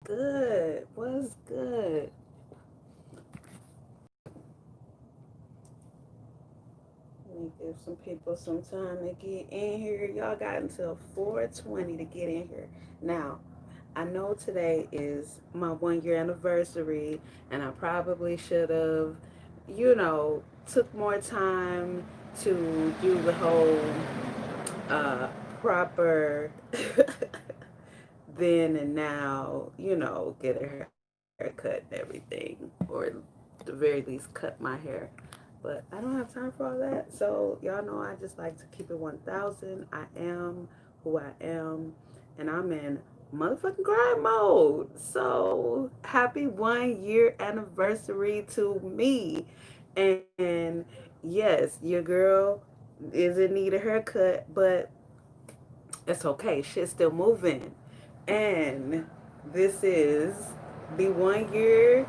good? What's good? Let me give some people some time to get in here. Y'all got until 4:20 to get in here. Now, I know today is my 1 year anniversary, and I probably should have, took more time to do the whole proper then and now, get a haircut and everything, or at the very least cut my hair. But I don't have time for all that. So y'all know I just like to keep it 1,000. I am who I am, and I'm in motherfucking grind mode. So happy 1 year anniversary to me. And yes, your girl is in need of haircut, but it's okay. Shit's still moving. And this is the 1 year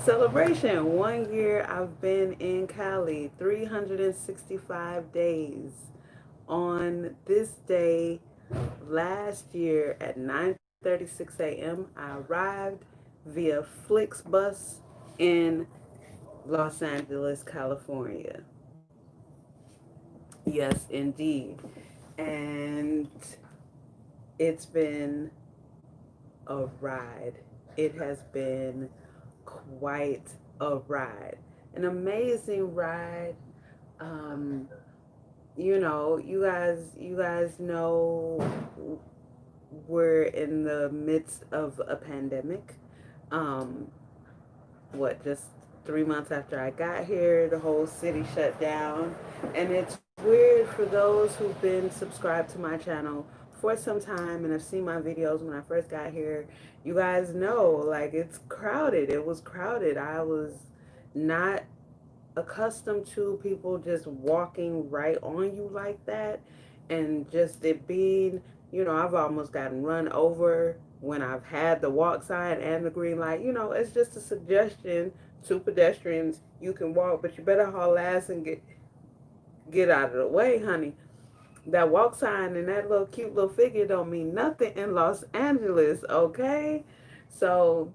celebration. 1 year I've been in Cali, 365 days. On this day last year at 9:36 a.m., I arrived via Flixbus in Los Angeles, California. Yes, indeed. And it's been a ride. It has been quite a ride. An amazing ride. Um, you guys know we're in the midst of a pandemic. Um, just 3 months after I got here, the whole city shut down. And it's weird for those who've been subscribed to my channel for some time and have seen my videos when I first got here. You guys know, like, it's crowded. It was crowded. I was not accustomed to people just walking right on you like that, and just it being, I've almost gotten run over when I've had the walk sign and the green light. It's just a suggestion to pedestrians: you can walk, but you better haul ass and get out of the way, honey. That walk sign and that little cute little figure don't mean nothing in Los Angeles, okay? So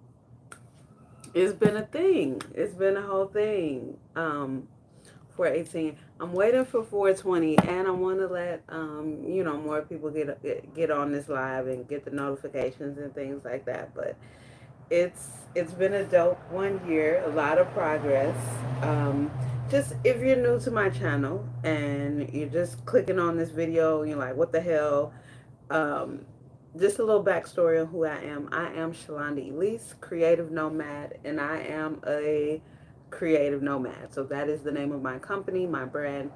it's been a thing. It's been a whole thing. 418. I'm waiting for 420, and I want to let more people get on this live and get the notifications and things like that. But it's been a dope 1 year, a lot of progress. Just if you're new to my channel and you're just clicking on this video and you're like, what the hell? Um, just a little backstory on who I am. I am Shalonda Elise, creative nomad, and I am a creative nomad. So that is the name of my company, my brand.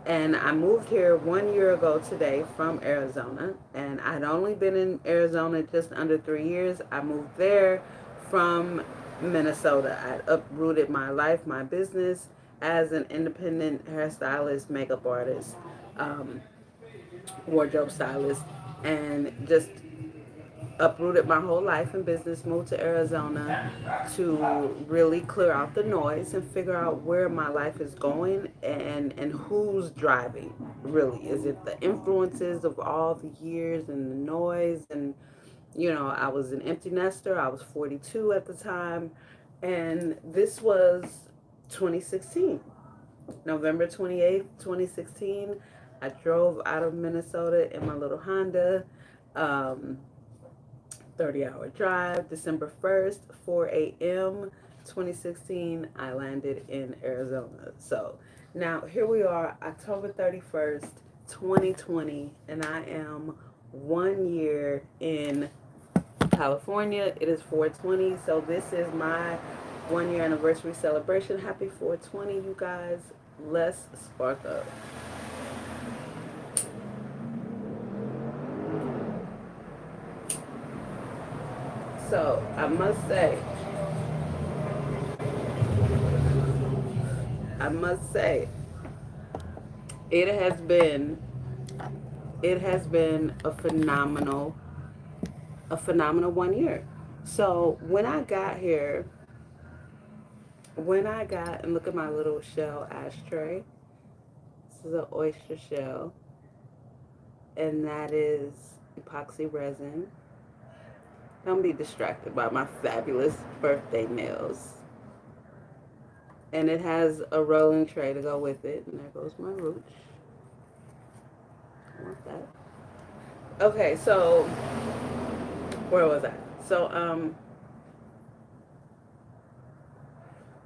And I moved here 1 year ago today from Arizona. And I'd only been in Arizona just under 3 years. I moved there from Minnesota. I'd uprooted my life, my business as an independent hairstylist, makeup artist, um, wardrobe stylist, and just uprooted my whole life and business, moved to Arizona to really clear out the noise and figure out where my life is going, and who's driving, really. Is it the influences of all the years and the noise? And, I was an empty nester. I was 42 at the time. And this was 2016. November 28th, 2016. I drove out of Minnesota in my little Honda. Um, 30-hour drive. December 1st, 4 a.m., 2016, I landed in Arizona. So now here we are, October 31st, 2020, and I am 1 year in California. It is 420, so this is my 1 year anniversary celebration. Happy 420, you guys. Let's spark up. So I must say, it has been it has been a phenomenal 1 year. So when I got, and look at my little shell ashtray. This is an oyster shell, and that is epoxy resin. Don't be distracted by my fabulous birthday nails. And it has a rolling tray to go with it. And there goes my roach. I want that. Okay, so where was I? So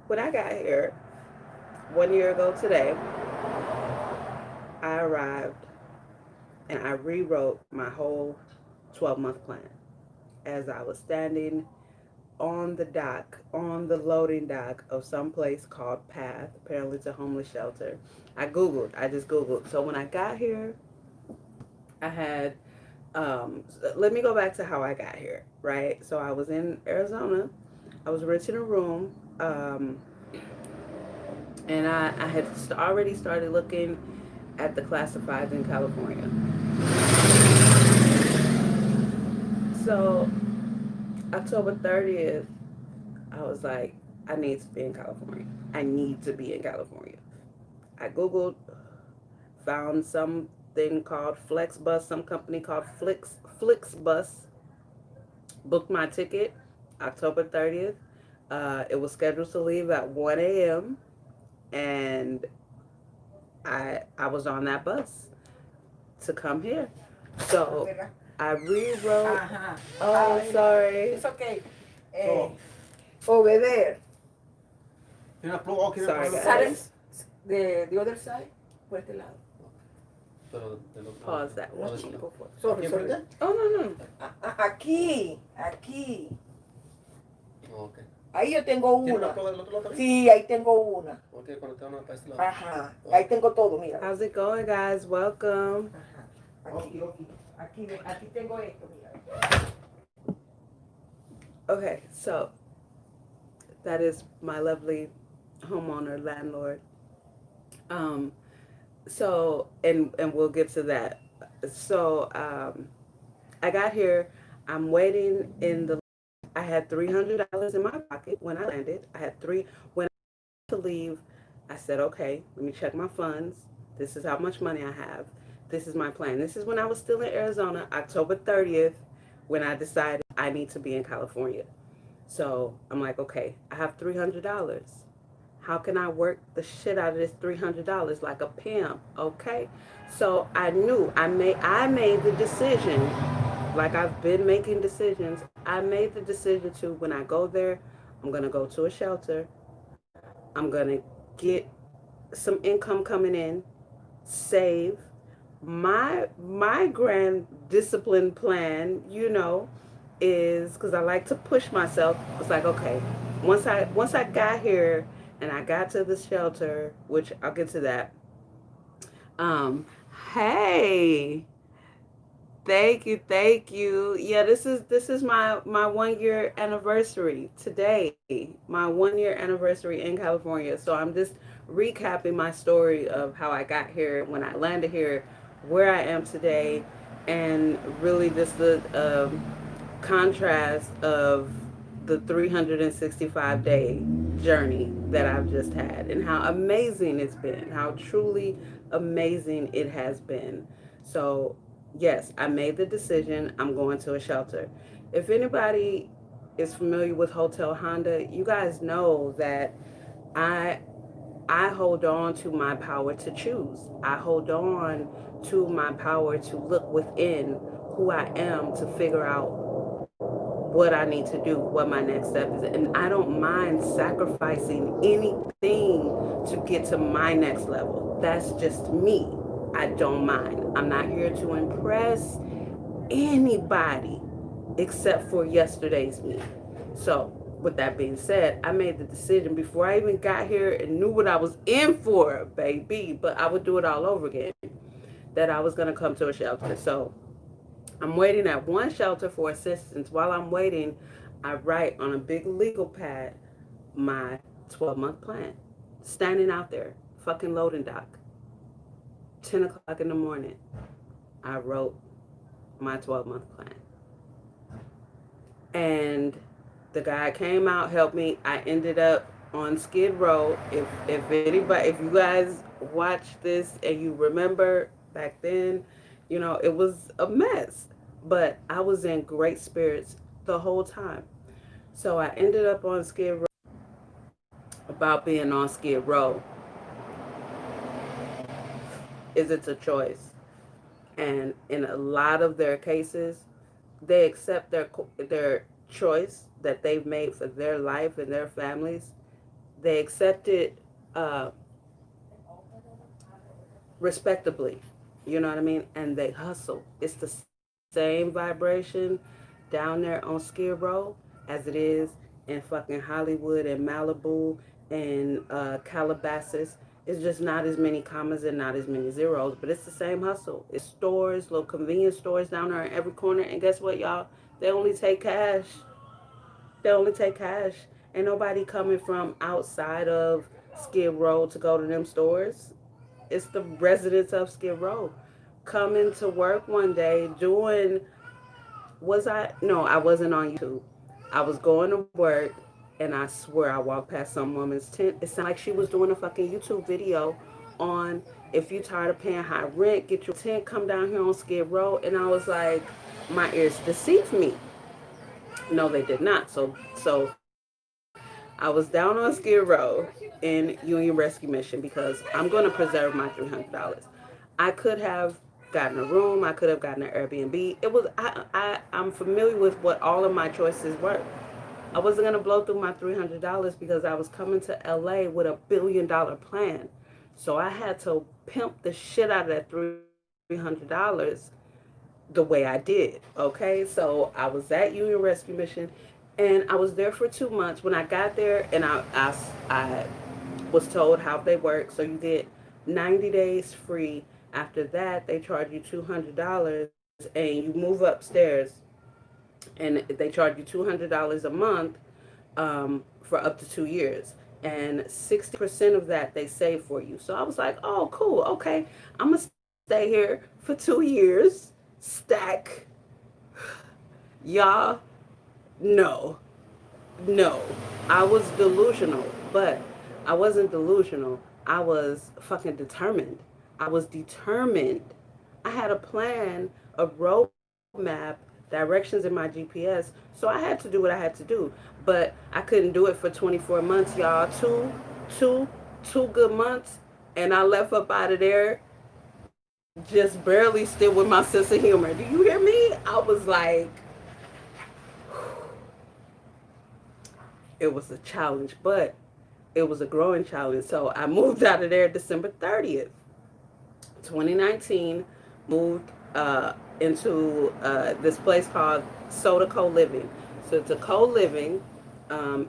when I got here 1 year ago today, I arrived and I rewrote my whole 12-month plan as I was standing on the dock, on the loading dock of some place called Path. Apparently it's a homeless shelter. I just Googled. So when I got here, I had, let me go back to how I got here, right? So I was in Arizona. I was renting a room, and I had already started looking at the classifieds in California. So October 30th, I was like, I need to be in California. I need to be in California. I Googled, found something called FlexBus, some company called Flixbus, booked my ticket October 30th. It was scheduled to leave at 1 a.m. and I was on that bus to come here. So I rewrote. Oh, sorry. It's okay. Over there. Sorry, guys. The other side, por este lado. Pause that one. Sorry. Oh, no. Aquí. Okay. Ahí yo tengo una. Sí, ahí tengo una. Okay, ajá. Ahí tengo todo, mira. How's it going, guys? Welcome. Aquí tengo esto, mira. Okay, so that is my lovely homeowner, landlord. So and we'll get to that. So I got here. I'm waiting in the. I had $300 in my pocket when I landed. I had when I had to leave. I said, okay, let me check my funds. This is how much money I have. This is my plan. This is when I was still in Arizona, October 30th, when I decided I need to be in California. So I'm like, okay, I have $300. How can I work the shit out of this $300 like a pimp? Okay. So I knew I made the decision, like I've been making decisions. I made the decision to, when I go there, I'm gonna go to a shelter. I'm gonna get some income coming in, save. My grand discipline plan, is because I like to push myself. It's like, okay, once I got here and I got to the shelter, which I'll get to that. Hey, thank you. Yeah, this is my 1 year anniversary today. My 1 year anniversary in California. So I'm just recapping my story of how I got here, when I landed here, where I am today, and really just the contrast of the 365-day journey that I've just had, and how amazing it's been, how truly amazing it has been. So yes, I made the decision. I'm going to a shelter. If anybody is familiar with Hotel Honda, you guys know that I I hold on to my power to choose. I hold on to my power to look within who I am to figure out what I need to do, what my next step is. And I don't mind sacrificing anything to get to my next level. That's just me. I don't mind. I'm not here to impress anybody except for yesterday's me. So, with that being said, I made the decision before I even got here and knew what I was in for, baby, but I would do it all over again, that I was going to come to a shelter. So, I'm waiting at one shelter for assistance. While I'm waiting, I write on a big legal pad my 12-month plan. Standing out there, fucking loading dock, 10 o'clock in the morning, I wrote my 12-month plan. And the guy came out, helped me. I ended up on Skid Row. If you guys watch this and you remember back then, it was a mess. But I was in great spirits the whole time. So I ended up on Skid Row. About being on Skid Row is it's a choice. And in a lot of their cases, they accept their choice that they've made for their life and their families. They accept it uh, respectably. You know what I mean? And they hustle. It's the same vibration down there on Skid Row as it is in fucking Hollywood and Malibu and Calabasas. It's just not as many commas and not as many zeros, but it's the same hustle. It's stores, little convenience stores down there in every corner. And guess what, y'all? They only take cash. They only take cash. Ain't nobody coming from outside of Skid Row to go to them stores. It's the residents of Skid Row coming to work one day doing, was I? No, I wasn't on YouTube. I was going to work and I swear I walked past some woman's tent. It sounded like she was doing a fucking YouTube video on, if you tired of paying high rent, get your tent, come down here on Skid Row. And I was like, my ears deceived me. No, they did not. So I was down on Skid Row in Union Rescue Mission because I'm going to preserve my $300. I could have gotten a room. I could have gotten an Airbnb. It was I'm familiar with what all of my choices were. I wasn't going to blow through my $300 because I was coming to LA with $1 billion plan. So I had to pimp the shit out of that $300 the way I did. Okay, so I was at Union Rescue Mission, and I was there for 2 months. When I got there, and I was told how they work. So you get 90 days free. After that, they charge you $200, and you move upstairs, and they charge you $200 a month for up to 2 years. And 60% of that they save for you. So I was like, oh, cool, okay, I'm gonna stay here for 2 years, stack. Y'all, no, no. I was delusional, but I wasn't delusional. I was fucking determined. I was determined. I had a plan, a roadmap, directions in my GPS. So I had to do what I had to do. But I couldn't do it for 24 months, y'all. Two, two good months. And I left up out of there just barely still with my sense of humor. Do you hear me? I was like, it was a challenge, but it was a growing challenge. So I moved out of there December 30th, 2019, moved into this place called Soda Co-Living. So it's a co-living,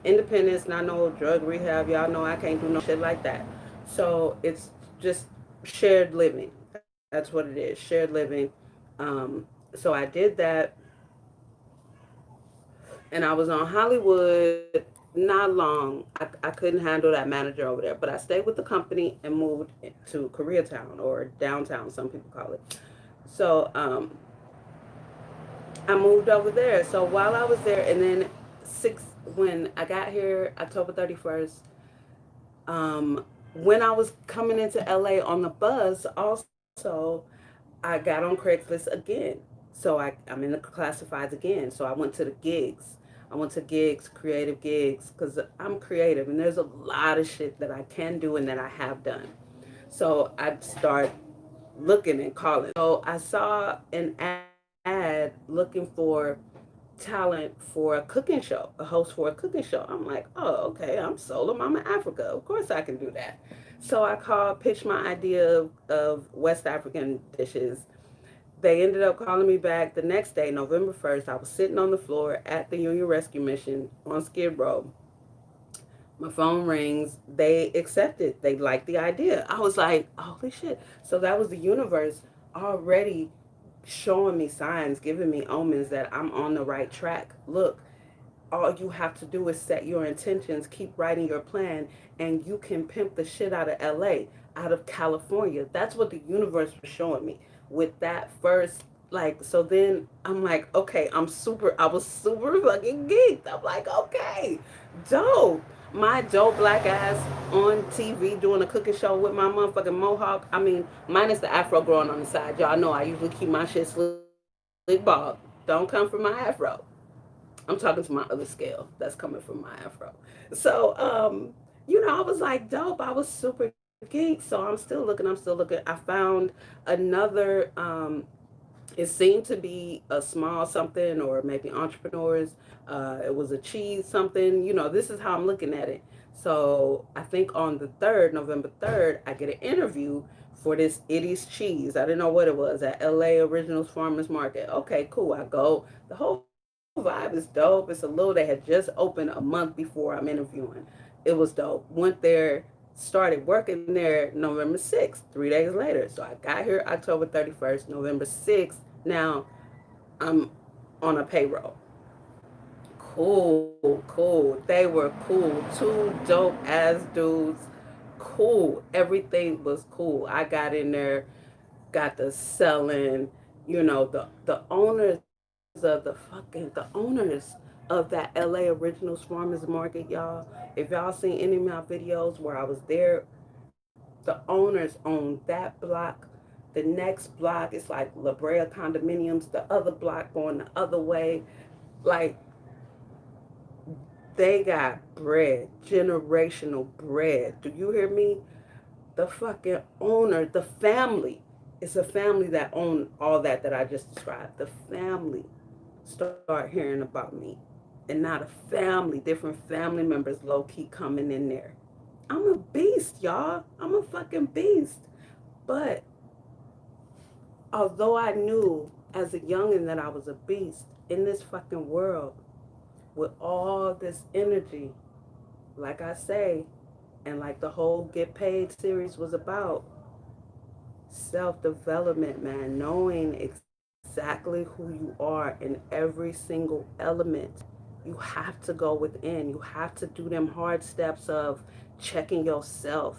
independence, not no drug rehab. Y'all know I can't do no shit like that. So it's just shared living. That's what it is, shared living. So I did that, and I was on Hollywood not long. I couldn't handle that manager over there, but I stayed with the company and moved to Koreatown, or downtown, some people call it. So I moved over there. So while I was there, and then when I got here, October 31st, when I was coming into LA on the bus, also I got on Craigslist again. So I'm in the classifieds again. So I went to the gigs. I went to gigs, creative gigs, because I'm creative and there's a lot of shit that I can do and that I have done. So I start looking and calling. So I saw an ad looking for talent for a cooking show, a host for a cooking show. I'm like, oh, okay, I'm solo mama Africa. Of course I can do that. So I called, pitched my idea of West African dishes. They ended up calling me back the next day, November 1st. I was sitting on the floor at the Union Rescue Mission on Skid Row. My phone rings. They accepted. They liked the idea. I was like, holy shit. So that was the universe already showing me signs, giving me omens that I'm on the right track. Look, all you have to do is set your intentions, keep writing your plan, and you can pimp the shit out of LA, out of California. That's what the universe was showing me with that first, like, so then I'm like, okay, I was super fucking geeked. I'm like, okay, dope. My dope black ass on TV doing a cooking show with my motherfucking mohawk. I mean, minus the afro growing on the side. Y'all know I usually keep my shit slick bald. Don't come for my afro. I'm talking to my other scale that's coming from my afro. So, I was like, dope. I was super geek. So I'm still looking. I'm still looking. I found another. It seemed to be a small something, or maybe entrepreneurs. It was a cheese something. This is how I'm looking at it. So I think on the 3rd, November 3rd, I get an interview for this Itty's cheese. I didn't know what it was at LA Originals Farmers Market. Okay, cool. I go. The whole vibe is dope. It's a little, they had just opened a month before I'm interviewing. It was dope. Went there, started working there November 6th, 3 days later. So I got here October 31st, November 6th. Now I'm on a payroll. Cool, cool. They were cool. Two dope ass dudes. Cool. Everything was cool. I got in there, got the selling, the owners of the owners of that LA Originals Farmers Market, y'all. If y'all seen any of my videos where I was there, the owners own that block. The next block is like La Brea condominiums, the other block going the other way. Like, they got bread, generational bread. Do you hear me? The fucking owner, the family. It's a family that own all that I just described. The family start hearing about me. And not a family, different family members low key coming in there. I'm a beast, y'all. I'm a fucking beast. But although I knew as a youngin' that I was a beast in this fucking world with all this energy, like I say, and like the whole Get Paid series was about, self development, man, knowing exactly who you are in every single element. You have to go within. You have to do them hard steps of checking yourself.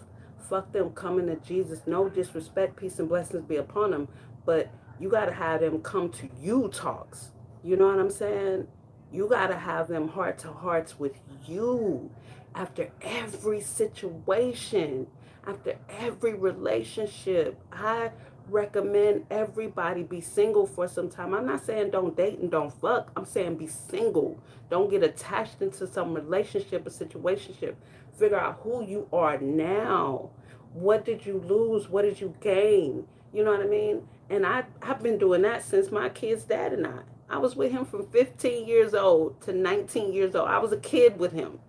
Fuck them coming to Jesus. No disrespect, peace and blessings be upon them. But you got to have them come to you talks. You know what I'm saying? You got to have them heart to hearts with you after every situation, after every relationship. I recommend everybody be single for some time. I'm not saying don't date and don't fuck. I'm saying be single. Don't get attached into some relationship or situationship. Figure out who you are now. What did you lose? What did you gain? You know what I mean? And I've been doing that since my kid's dad and I. I was with him from 15 years old to 19 years old. I was a kid with him.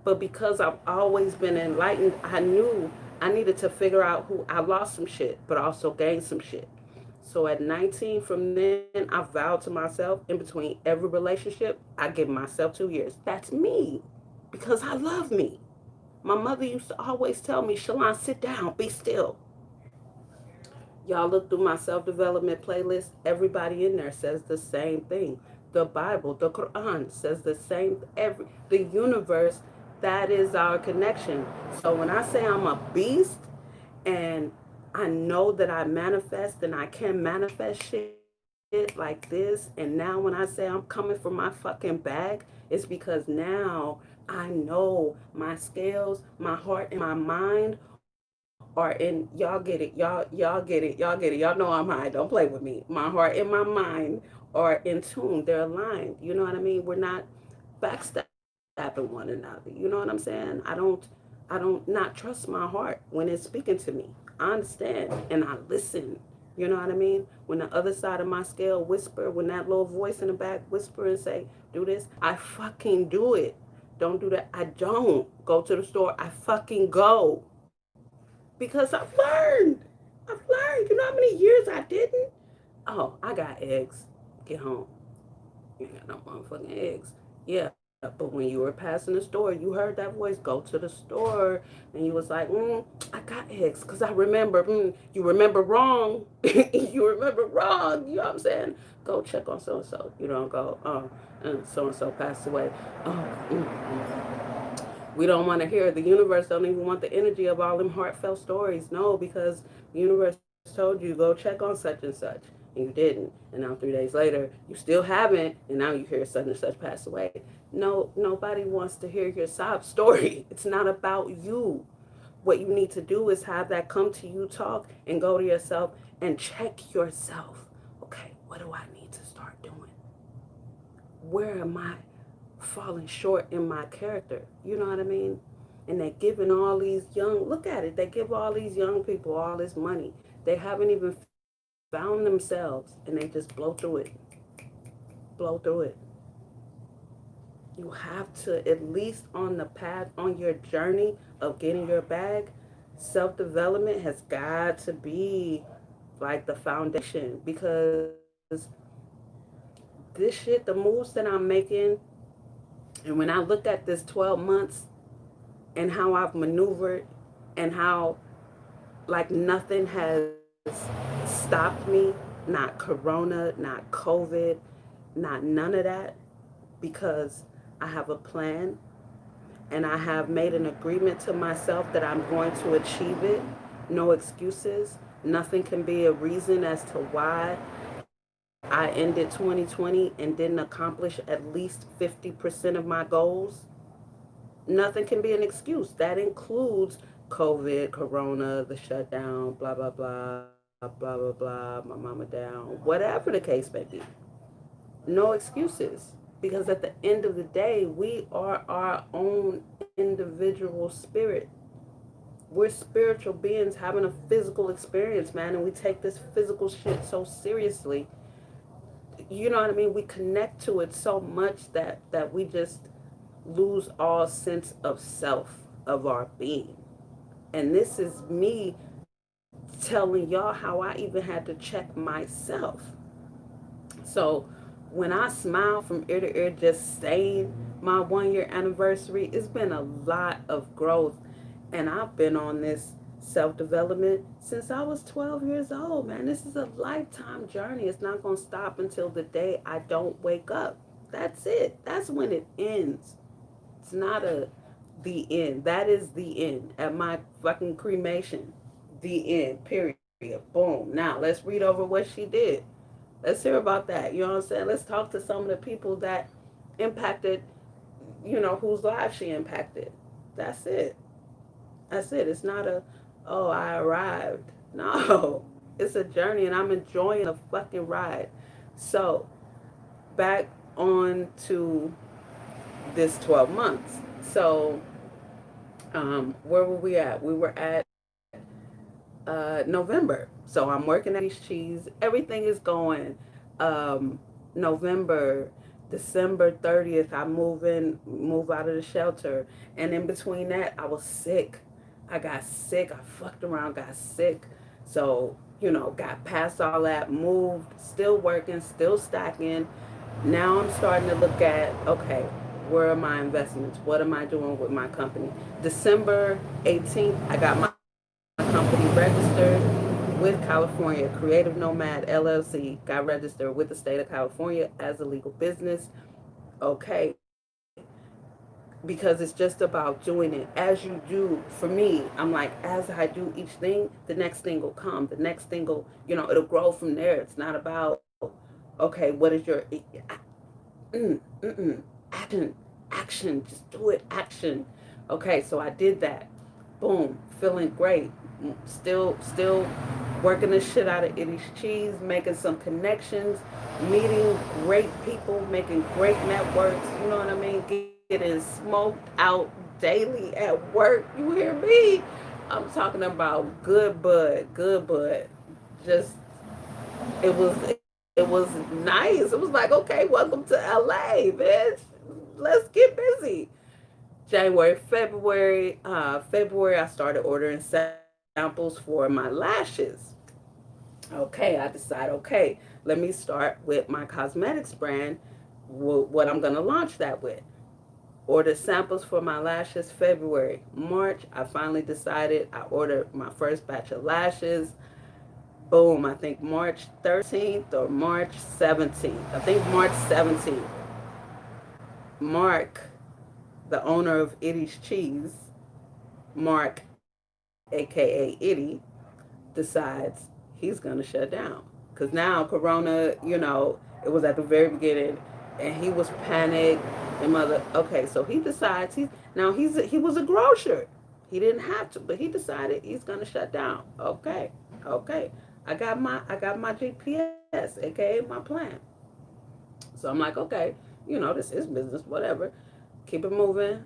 But because I've always been enlightened, I knew I needed to figure out who I lost some shit, but also gained some shit. So at 19, from then, I vowed to myself in between every relationship, I give myself 2 years. That's me because I love me. My mother used to always tell me, Shalon, sit down, be still. Y'all look through my self development playlist, everybody in there says the same thing. The Bible, the Quran says the same. The universe, that is our connection. So when I say I'm a beast and I know that I manifest and I can manifest shit like this, and now when I say I'm coming for my fucking bag, it's because now I know my scales, my heart, and my mind are in. Y'all get it. Y'all get it. Y'all get it. Y'all know I'm high. Don't play with me. My heart and my mind are in tune. They're aligned. You know what I mean? We're not backstabbing one another. You know what I'm saying? I don't not trust my heart when it's speaking to me. I understand and I listen. You know what I mean? When the other side of my scale whisper, when that little voice in the back whisper and say, do this, I fucking do it. Don't do that. I don't go to the store. I fucking go. Because I've learned. I've learned. You know how many years I didn't? Oh, I got eggs. Get home. You ain't got no motherfucking eggs. Yeah, but when you were passing the store, you heard that voice, go to the store, and you was like, I got eggs, because I remember, you remember wrong. You remember wrong. You know what I'm saying? Go check on so and so. You don't go, so and so passed away. Oh, we don't want to hear it. The universe don't even want the energy of all them heartfelt stories. No, because the universe told you go check on such and such, and you didn't. And now 3 days later, you still haven't, and now you hear such and such pass away. No, nobody wants to hear your sob story. It's not about you. What you need to do is have that come to you talk and go to yourself and check yourself. Okay, what do I need to start doing? where am I falling short in my character? You know what I mean? And they're giving all these young, look at it, they give all these young people all this money. They haven't even found themselves and they just blow through it. Blow through it. You have to, at least on the path, on your journey of getting your bag, self development has got to be like the foundation, because this shit, the moves that I'm making, and when I look at this 12 months and how I've maneuvered and how like nothing has stopped me, not corona, not COVID, not none of that, because I have a plan and I have made an agreement to myself that I'm going to achieve it. No excuses. Nothing can be a reason as to why I ended 2020 and didn't accomplish at least 50% of my goals. Nothing can be an excuse. That includes COVID, Corona, the shutdown, blah, blah, blah, blah, blah, blah, my mama down, whatever the case may be. No excuses. Because at the end of the day, we are our own individual spirit. We're spiritual beings having a physical experience, man, and we take this physical shit so seriously. You know what I mean? We connect to it so much that we just lose all sense of self, of our being. And this is me telling y'all how I even had to check myself. So when I smile from ear to ear just saying my 1 year anniversary, it's been a lot of growth. And I've been on this self development since I was 12 years old, man. This is a lifetime journey. It's not going to stop until the day I don't wake up. That's it. That's when it ends. It's not the end. That is the end. At my fucking cremation, the end. Period. Boom. Now let's read over what she did. Let's hear about that. You know what I'm saying? Let's talk to some of the people that impacted, whose lives she impacted. That's it. That's it. It's not oh, I arrived. No. It's a journey and I'm enjoying the fucking ride. So, back on to this 12 months. So, where were we at? We were at November. So I'm working at East Cheese. Everything is going. November, December 30th, I move out of the shelter. And in between that, I was sick. I got sick. I fucked around, got sick. So, got past all that, moved, still working, still stacking. Now I'm starting to look at, okay, where are my investments? What am I doing with my company? December 18th, I got my company registered with California. Creative Nomad LLC got registered with the state of California as a legal business. Okay, because it's just about doing it as you do. For me, I'm like, as I do each thing, the next thing will come. The next thing will, it'll grow from there. It's not about, okay, what is your action, action, just do it, action. Okay, so I did that. Boom, feeling great. Still working the shit out of Itty's Cheese, making some connections, meeting great people, making great networks. You know what I mean? Getting smoked out daily at work. You hear me? I'm talking about good bud. Just it was nice. It was like, okay, welcome to LA, bitch. Let's get busy. January, February, I started ordering samples for my lashes. Okay, I decide, okay, let me start with my cosmetics brand, what I'm going to launch that with. Ordered samples for my lashes February. March, I finally decided. I ordered my first batch of lashes. Boom, I think March 13th or March 17th. I think March 17th. Mark, the owner of Itty's Cheese, Mark, aka Itty, decides he's gonna shut down. Cause now Corona, it was at the very beginning, and he was panicked. And mother, okay, so he decides he was a grocer. He didn't have to, but he decided he's gonna shut down. Okay, okay. I got my GPS, aka my plan. So I'm like, okay, this is business, whatever. Keep it moving.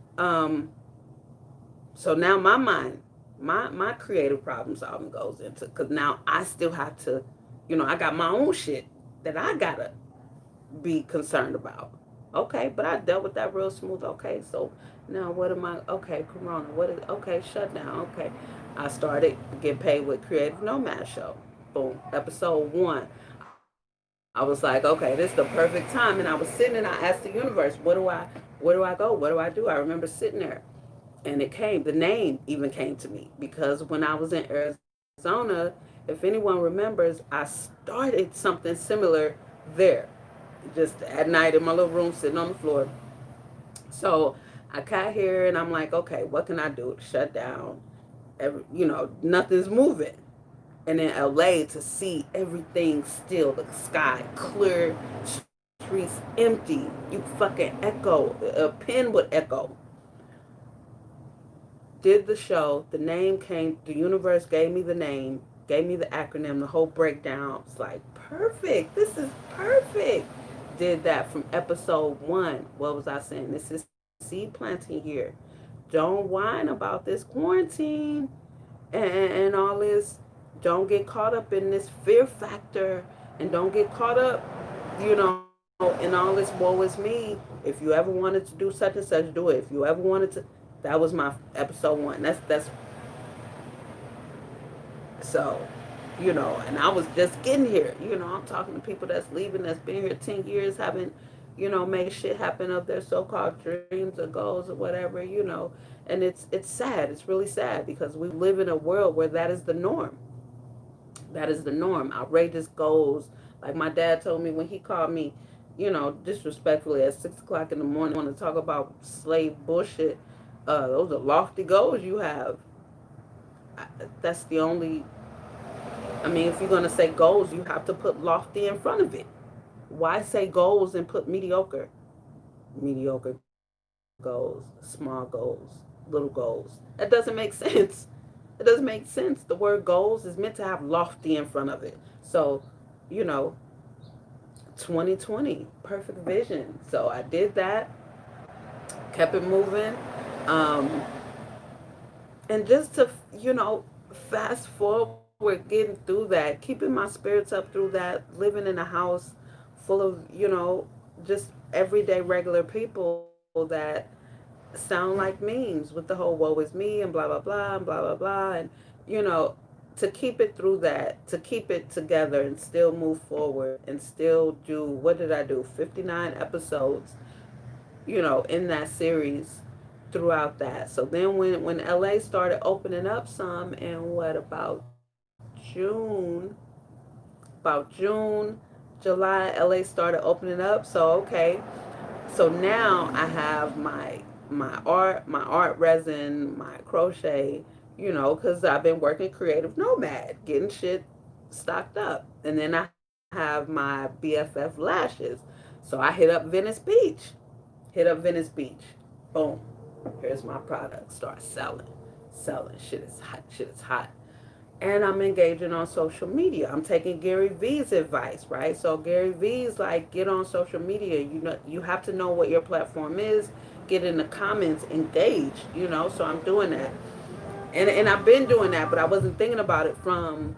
So now my mind, my creative problem solving goes into, because now I still have to, I got my own shit that I gotta be concerned about. Okay, but I dealt with that real smooth. Okay, so now what am I? Okay, Corona. What is? Okay, shut down. Okay, I started to get paid with Creative Nomad Show. Boom, episode 1. I was like, okay, this is the perfect time, and I was sitting and I asked the universe, where do I go? What do I do? I remember sitting there, and it came. The name even came to me because when I was in Arizona, if anyone remembers, I started something similar there, just at night in my little room sitting on the floor. So I got here and I'm like, okay, what can I do? Shut down. Nothing's moving. And in LA, to see everything still, the sky clear, streets empty, you fucking echo, a pin would echo. Did the show, the name came, the universe gave me the name, gave me the acronym, the whole breakdown. It's like, perfect, this is perfect. Did that from episode 1. What was I saying? This is seed planting here. Don't whine about this quarantine and all this. Don't get caught up in this fear factor, and don't get caught up, in all this woe is me. If you ever wanted to do such and such, do it. If you ever wanted to, that was my episode 1. That's so, and I was just getting here. I'm talking to people that's leaving, that's been here 10 years, haven't, made shit happen of their so-called dreams or goals or whatever. And it's sad. It's really sad because we live in a world where that is the norm. That is the norm. Outrageous goals. Like my dad told me when he called me, disrespectfully at 6 o'clock in the morning, want to talk about slave bullshit. Those are lofty goals you have. That's the only. I mean, if you're gonna say goals, you have to put lofty in front of it. Why say goals and put mediocre? Mediocre goals, small goals, little goals. That doesn't make sense. It doesn't make sense. The word goals is meant to have lofty in front of it. So, you know, 2020, perfect vision. So I did that, kept it moving. Um, and just to, fast forward, getting through that, keeping my spirits up through that, living in a house full of, just everyday regular people that sound like memes with the whole woe is me and blah, blah, blah, and blah, blah, blah. And, you know, to keep it through that, to keep it together and still move forward and still do, what did I do? 59 episodes, in that series throughout that. So then when LA started opening up some, and what about June, July, LA started opening up. So okay. So now I have my art resin, my crochet, cuz I've been working creative nomad, getting shit stocked up. And then I have my BFF lashes. So I hit up Venice Beach. Boom. Here's my product. Start selling. Selling. Shit is hot. Shit is hot. And I'm engaging on social media. I'm taking Gary Vee's advice, right? So Gary Vee's like, get on social media. You have to know what your platform is. Get in the comments, engage. So I'm doing that, and I've been doing that, but I wasn't thinking about it from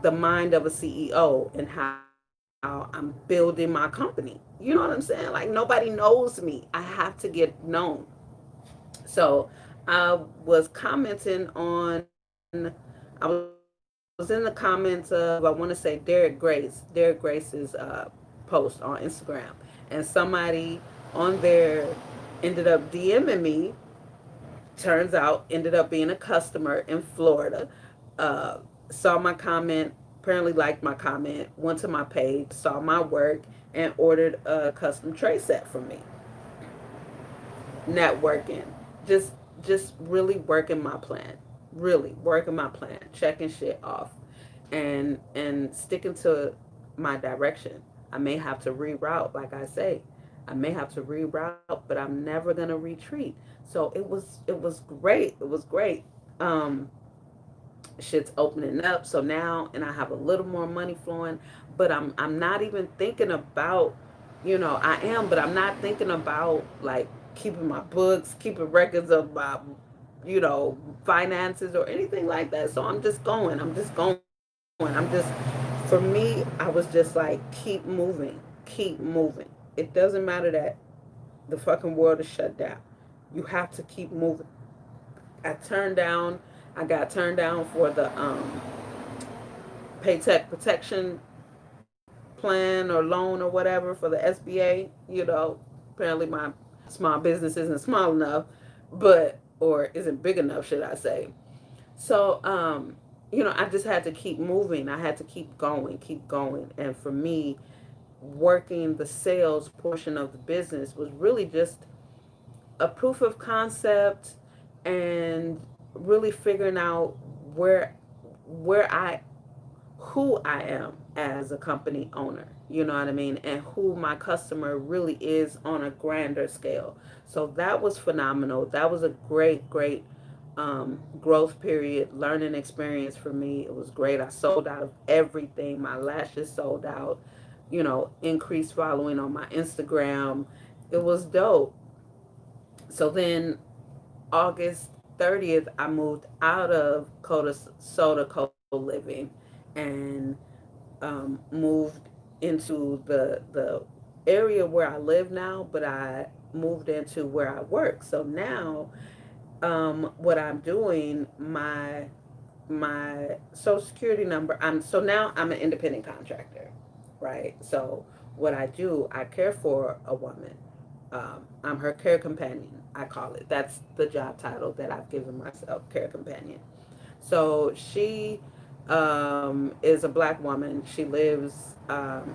the mind of a CEO and how I'm building my company. You know what I'm saying? Like nobody knows me. I have to get known. So I was commenting on, I was in the comments of, I want to say Derek Grace's post on Instagram. And somebody on there ended up DMing me, turns out ended up being a customer in Florida, uh, saw my comment, apparently liked my comment, went to my page, saw my work, and ordered a custom tray set from me. Networking, just just really working my plan, really working my plan, checking shit off, and sticking to my direction. I may have to reroute, like I say, I may have to reroute, but I'm never gonna retreat. So it was great. It was great. Um, Shit's opening up. So now, and I have a little more money flowing, but I'm not even thinking about. I am, but I'm not thinking about like keeping my books, keeping records of my, finances or anything like that. So I'm just going. I'm just going. For me, I was just like, keep moving, keep moving. It doesn't matter that the fucking world is shut down. You have to keep moving. I turned down, I got turned down for the paycheck protection plan or loan or whatever for the SBA. Apparently my small business isn't small enough, or isn't big enough, should I say. So, I just had to keep moving. I had to keep going, keep going. And for me, working the sales portion of the business was really just a proof of concept and really figuring out where where I who I am as a company owner, you know what I mean, and who my customer really is on a grander scale. So that was phenomenal. That was a great growth period, learning experience for me. It was great. I sold out of everything. My lashes sold out, increased following on my Instagram. It was dope. So then August 30th, I moved out of Soda co-living and moved into the area where I live now, but I moved into where I work. So now, what I'm doing, my social security number. Now I'm an independent contractor, right? So what I do, I care for a woman. I'm her care companion. I call it. That's the job title that I've given myself, care companion. So she is a black woman. She lives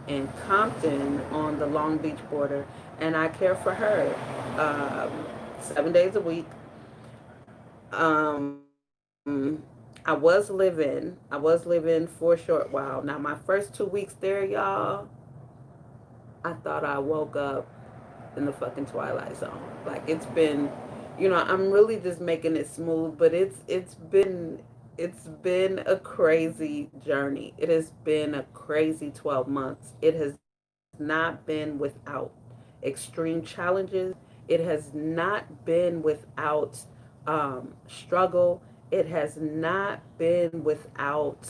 in Compton on the Long Beach border, and I care for her 7 days a week. I was living for a short while. Now my first 2 weeks there, y'all, I thought I woke up in the fucking Twilight Zone. Like it's been, I'm really just making it smooth, but it's been a crazy journey. It has been a crazy 12 months. It has not been without extreme challenges. It has not been without struggle. It has not been without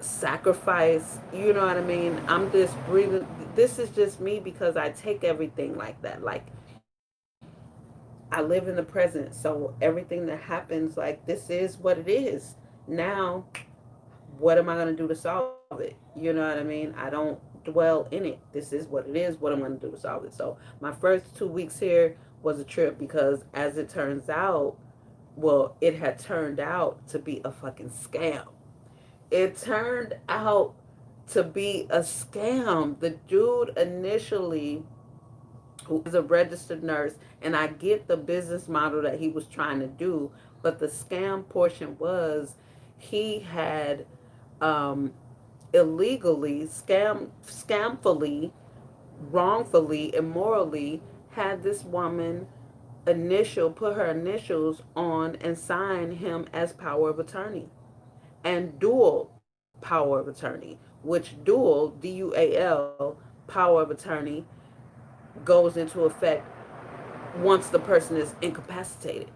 sacrifice. You know what I mean? I'm just breathing. This is just me because I take everything like that. Like, I live in the present, so everything that happens, like, this is what it is. Now, what am I going to do to solve it? You know what I mean? I don't dwell in it. This is what it is. What I'm going to do to solve it. So, my first 2 weeks here was a trip because, as it turns out, well, it had turned out to be a fucking scam. It turned out to be a scam. The dude initially, who is a registered nurse, and I get the business model that he was trying to do, but the scam portion was he had um, illegally, scamfully, wrongfully, immorally had this woman put her initials on and sign him as power of attorney and dual power of attorney, which dual, DUAL, power of attorney goes into effect once the person is incapacitated.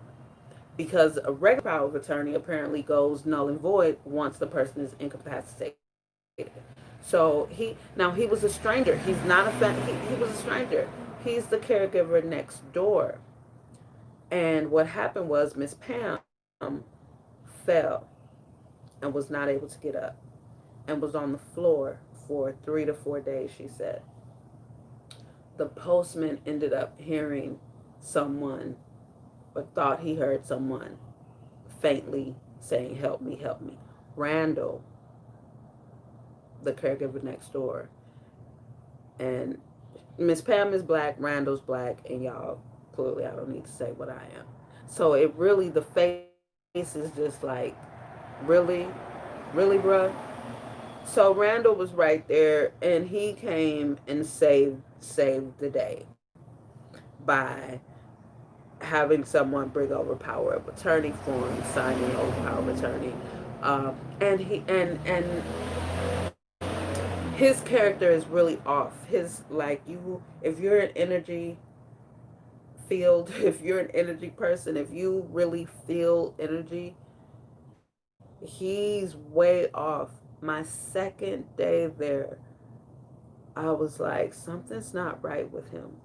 Because a regular power of attorney apparently goes null and void once the person is incapacitated. So he was a stranger. He's not he was a stranger. He's the caregiver next door. And what happened was Miss Pam fell and was not able to get up and was on the floor for 3 to 4 days, she said. The postman ended up hearing someone, or thought he heard someone faintly saying, "Help me, help me." Randall, the caregiver next door, and Miss Pam is black, Randall's black, and y'all, clearly I don't need to say what I am. So it really, the face is just like, really, really, bruh. So Randall was right there, and he came and saved the day by having someone bring over power of attorney forms, signing over power of attorney, and he and his character is really off. His like you, if you're an energy field, if you're an energy person, if you really feel energy, he's way off. My second day there, I was like, something's not right with him.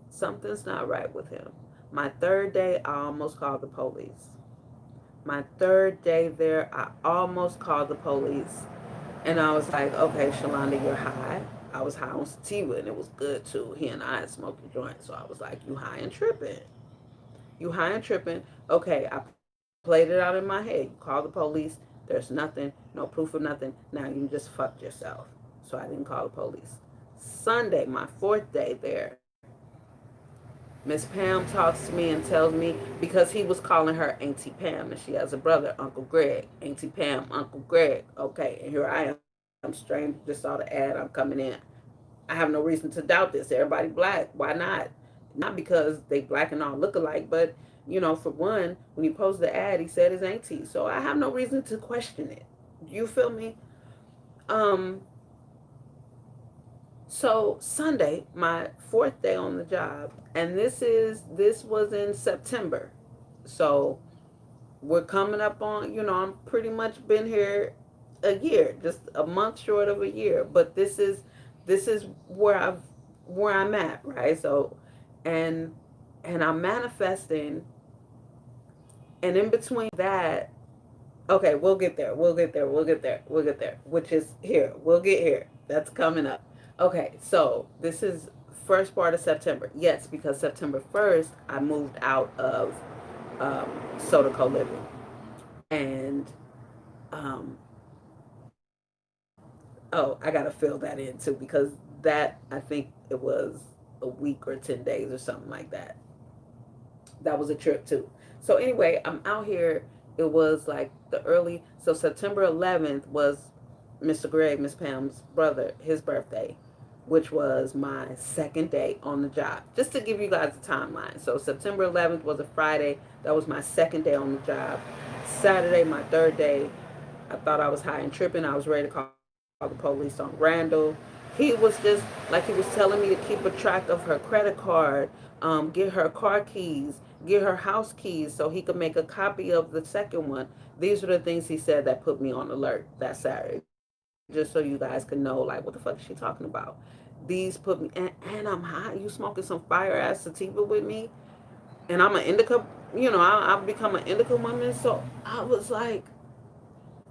Something's not right with him. My third day, I almost called the police. My third day there, I almost called the police. And I was like, okay, Shalonda, you're high. I was high on sativa and it was good too. He and I had smoked a joint. So I was like, you high and tripping. You high and tripping. Okay, I played it out in my head. You call the police. There's nothing, no proof of nothing. Now you just fucked yourself. So I didn't call the police. Sunday, my fourth day there, Miss Pam talks to me and tells me, because he was calling her Auntie Pam, and she has a brother, Uncle Greg. Auntie Pam, Uncle Greg. Okay, and here I am, strange, just saw the ad, I'm coming in. I have no reason to doubt this. Everybody black. Why not? Not because they black and all look alike, but for one, when he posted the ad, he said his auntie. So I have no reason to question it. You feel me? Um, so Sunday, my fourth day on the job, and this was in September. So we're coming up on, I'm pretty much been here a year, just a month short of a year. But this is where I'm at, right? So and and I'm manifesting, and in between that, okay, we'll get there. We'll get there. We'll get there. We'll get there. Which is here. We'll get here. That's coming up. Okay, so this is first part of September. Yes, because September 1st, I moved out of Soda Co-Living. And, um, oh, I got to fill that in too, because that, I think it was a week or 10 days or something like that. That was a trip too. So anyway, I'm out here. It was like the early, so September 11th was Mr. Greg, Miss Pam's brother, his birthday, which was my second day on the job. Just to give you guys a timeline. So September 11th was a Friday. That was my second day on the job. Saturday, my third day, I thought I was high and tripping. I was ready to call the police on Randall. He was just like, he was telling me to keep a track of her credit card, get her car keys, get her house keys so he could make a copy of the second one. These are the things he said that put me on alert that Saturday, just so you guys can know, like, what the fuck is she talking about? These put me, and I'm high. You smoking some fire ass sativa with me, and I'm an indica, I've become an indica woman. So I was like,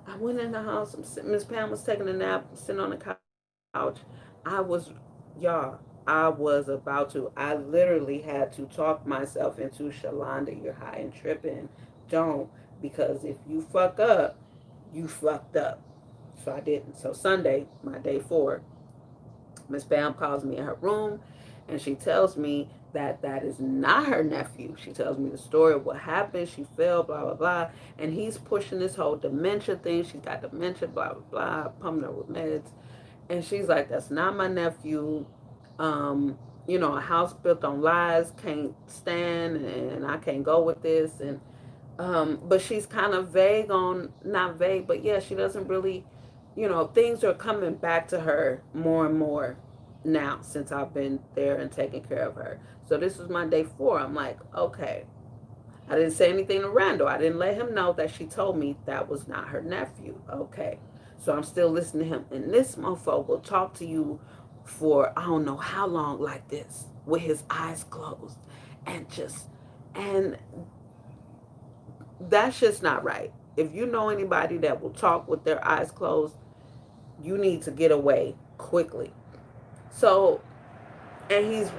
I went in the house. Miss Pam was taking a nap, sitting on the couch. I was, y'all, I was about to. I literally had to talk myself into Shalonda, you're high and tripping. Don't, because if you fuck up, you fucked up. So I didn't. So Sunday, my day 4, Miss Pam calls me in her room and she tells me that that is not her nephew. She tells me the story of what happened. She fell, blah, blah, blah. And he's pushing this whole dementia thing. She's got dementia, blah, blah, blah, pumping her with meds. And she's like, that's not my nephew. Um, a house built on lies can't stand, and I can't go with this. And but she's kind of vague on, not vague, but yeah, she doesn't really, things are coming back to her more and more now since I've been there and taking care of her. So this was my day 4. I'm like, okay. I didn't say anything to Randall. I didn't let him know that she told me that was not her nephew. Okay. So I'm still listening to him. And this mofo will talk to you for I don't know how long like this with his eyes closed. And that's just not right. If you know anybody that will talk with their eyes closed, you need to get away quickly. So, and he's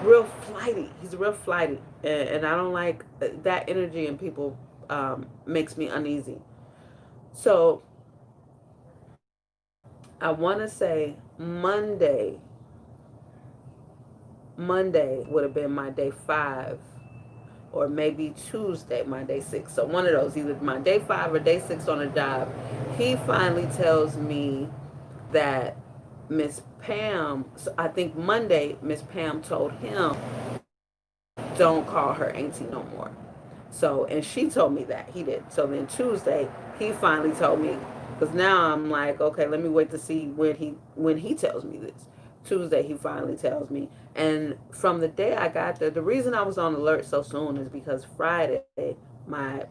real flighty. He's real flighty, and I don't like that energy in people. Makes me uneasy. So I want to say Monday would have been my day 5, or maybe Tuesday, my day 6. So one of those, either my day 5 or day 6 on a job. He finally tells me that Miss Pam, so I think Monday, Miss Pam told him, don't call her auntie no more. So, and she told me that. He did. So then Tuesday, he finally told me Because now I'm like, okay, let me wait to see when he tells me this. Tuesday he finally tells me, and from the day I got there, the reason I was on alert so soon is because Friday, my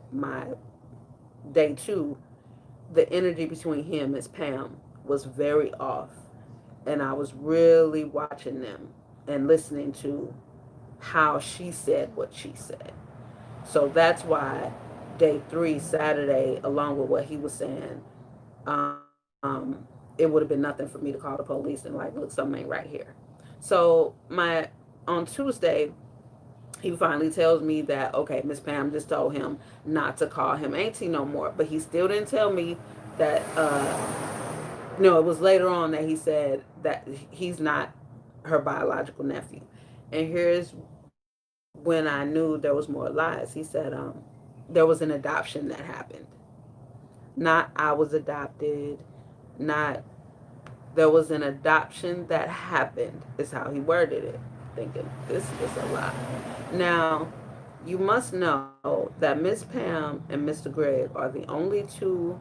day two, the energy between him and Miss Pam was very off, and I was really watching them and listening to how she said what she said. So that's why day three, Saturday, along with what he was saying, it would have been nothing for me to call the police and like, look, something ain't right here. So on Tuesday, he finally tells me that okay, Miss Pam just told him not to call him auntie no more, but he still didn't tell me that. No, it was later on that he said that he's not her biological nephew, and here's when I knew there was more lies. He said, there was an adoption that happened. Not I was adopted, not there was an adoption that happened, is how he worded it. Thinking, this is a lie. Now, you must know that Miss Pam and Mr. Greg are the only two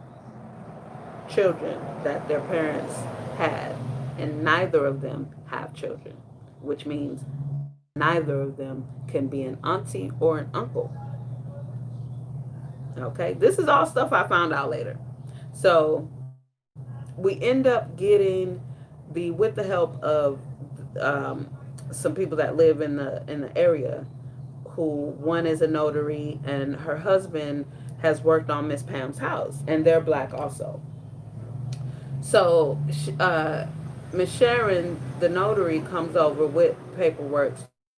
children that their parents had, and neither of them have children, which means neither of them can be an auntie or an uncle. Okay, this is all stuff I found out later. So we end up getting with the help of um, some people that live in the area, who one is a notary and her husband has worked on Miss Pam's house, and they're black also. So Miss Sharon, the notary, comes over with paperwork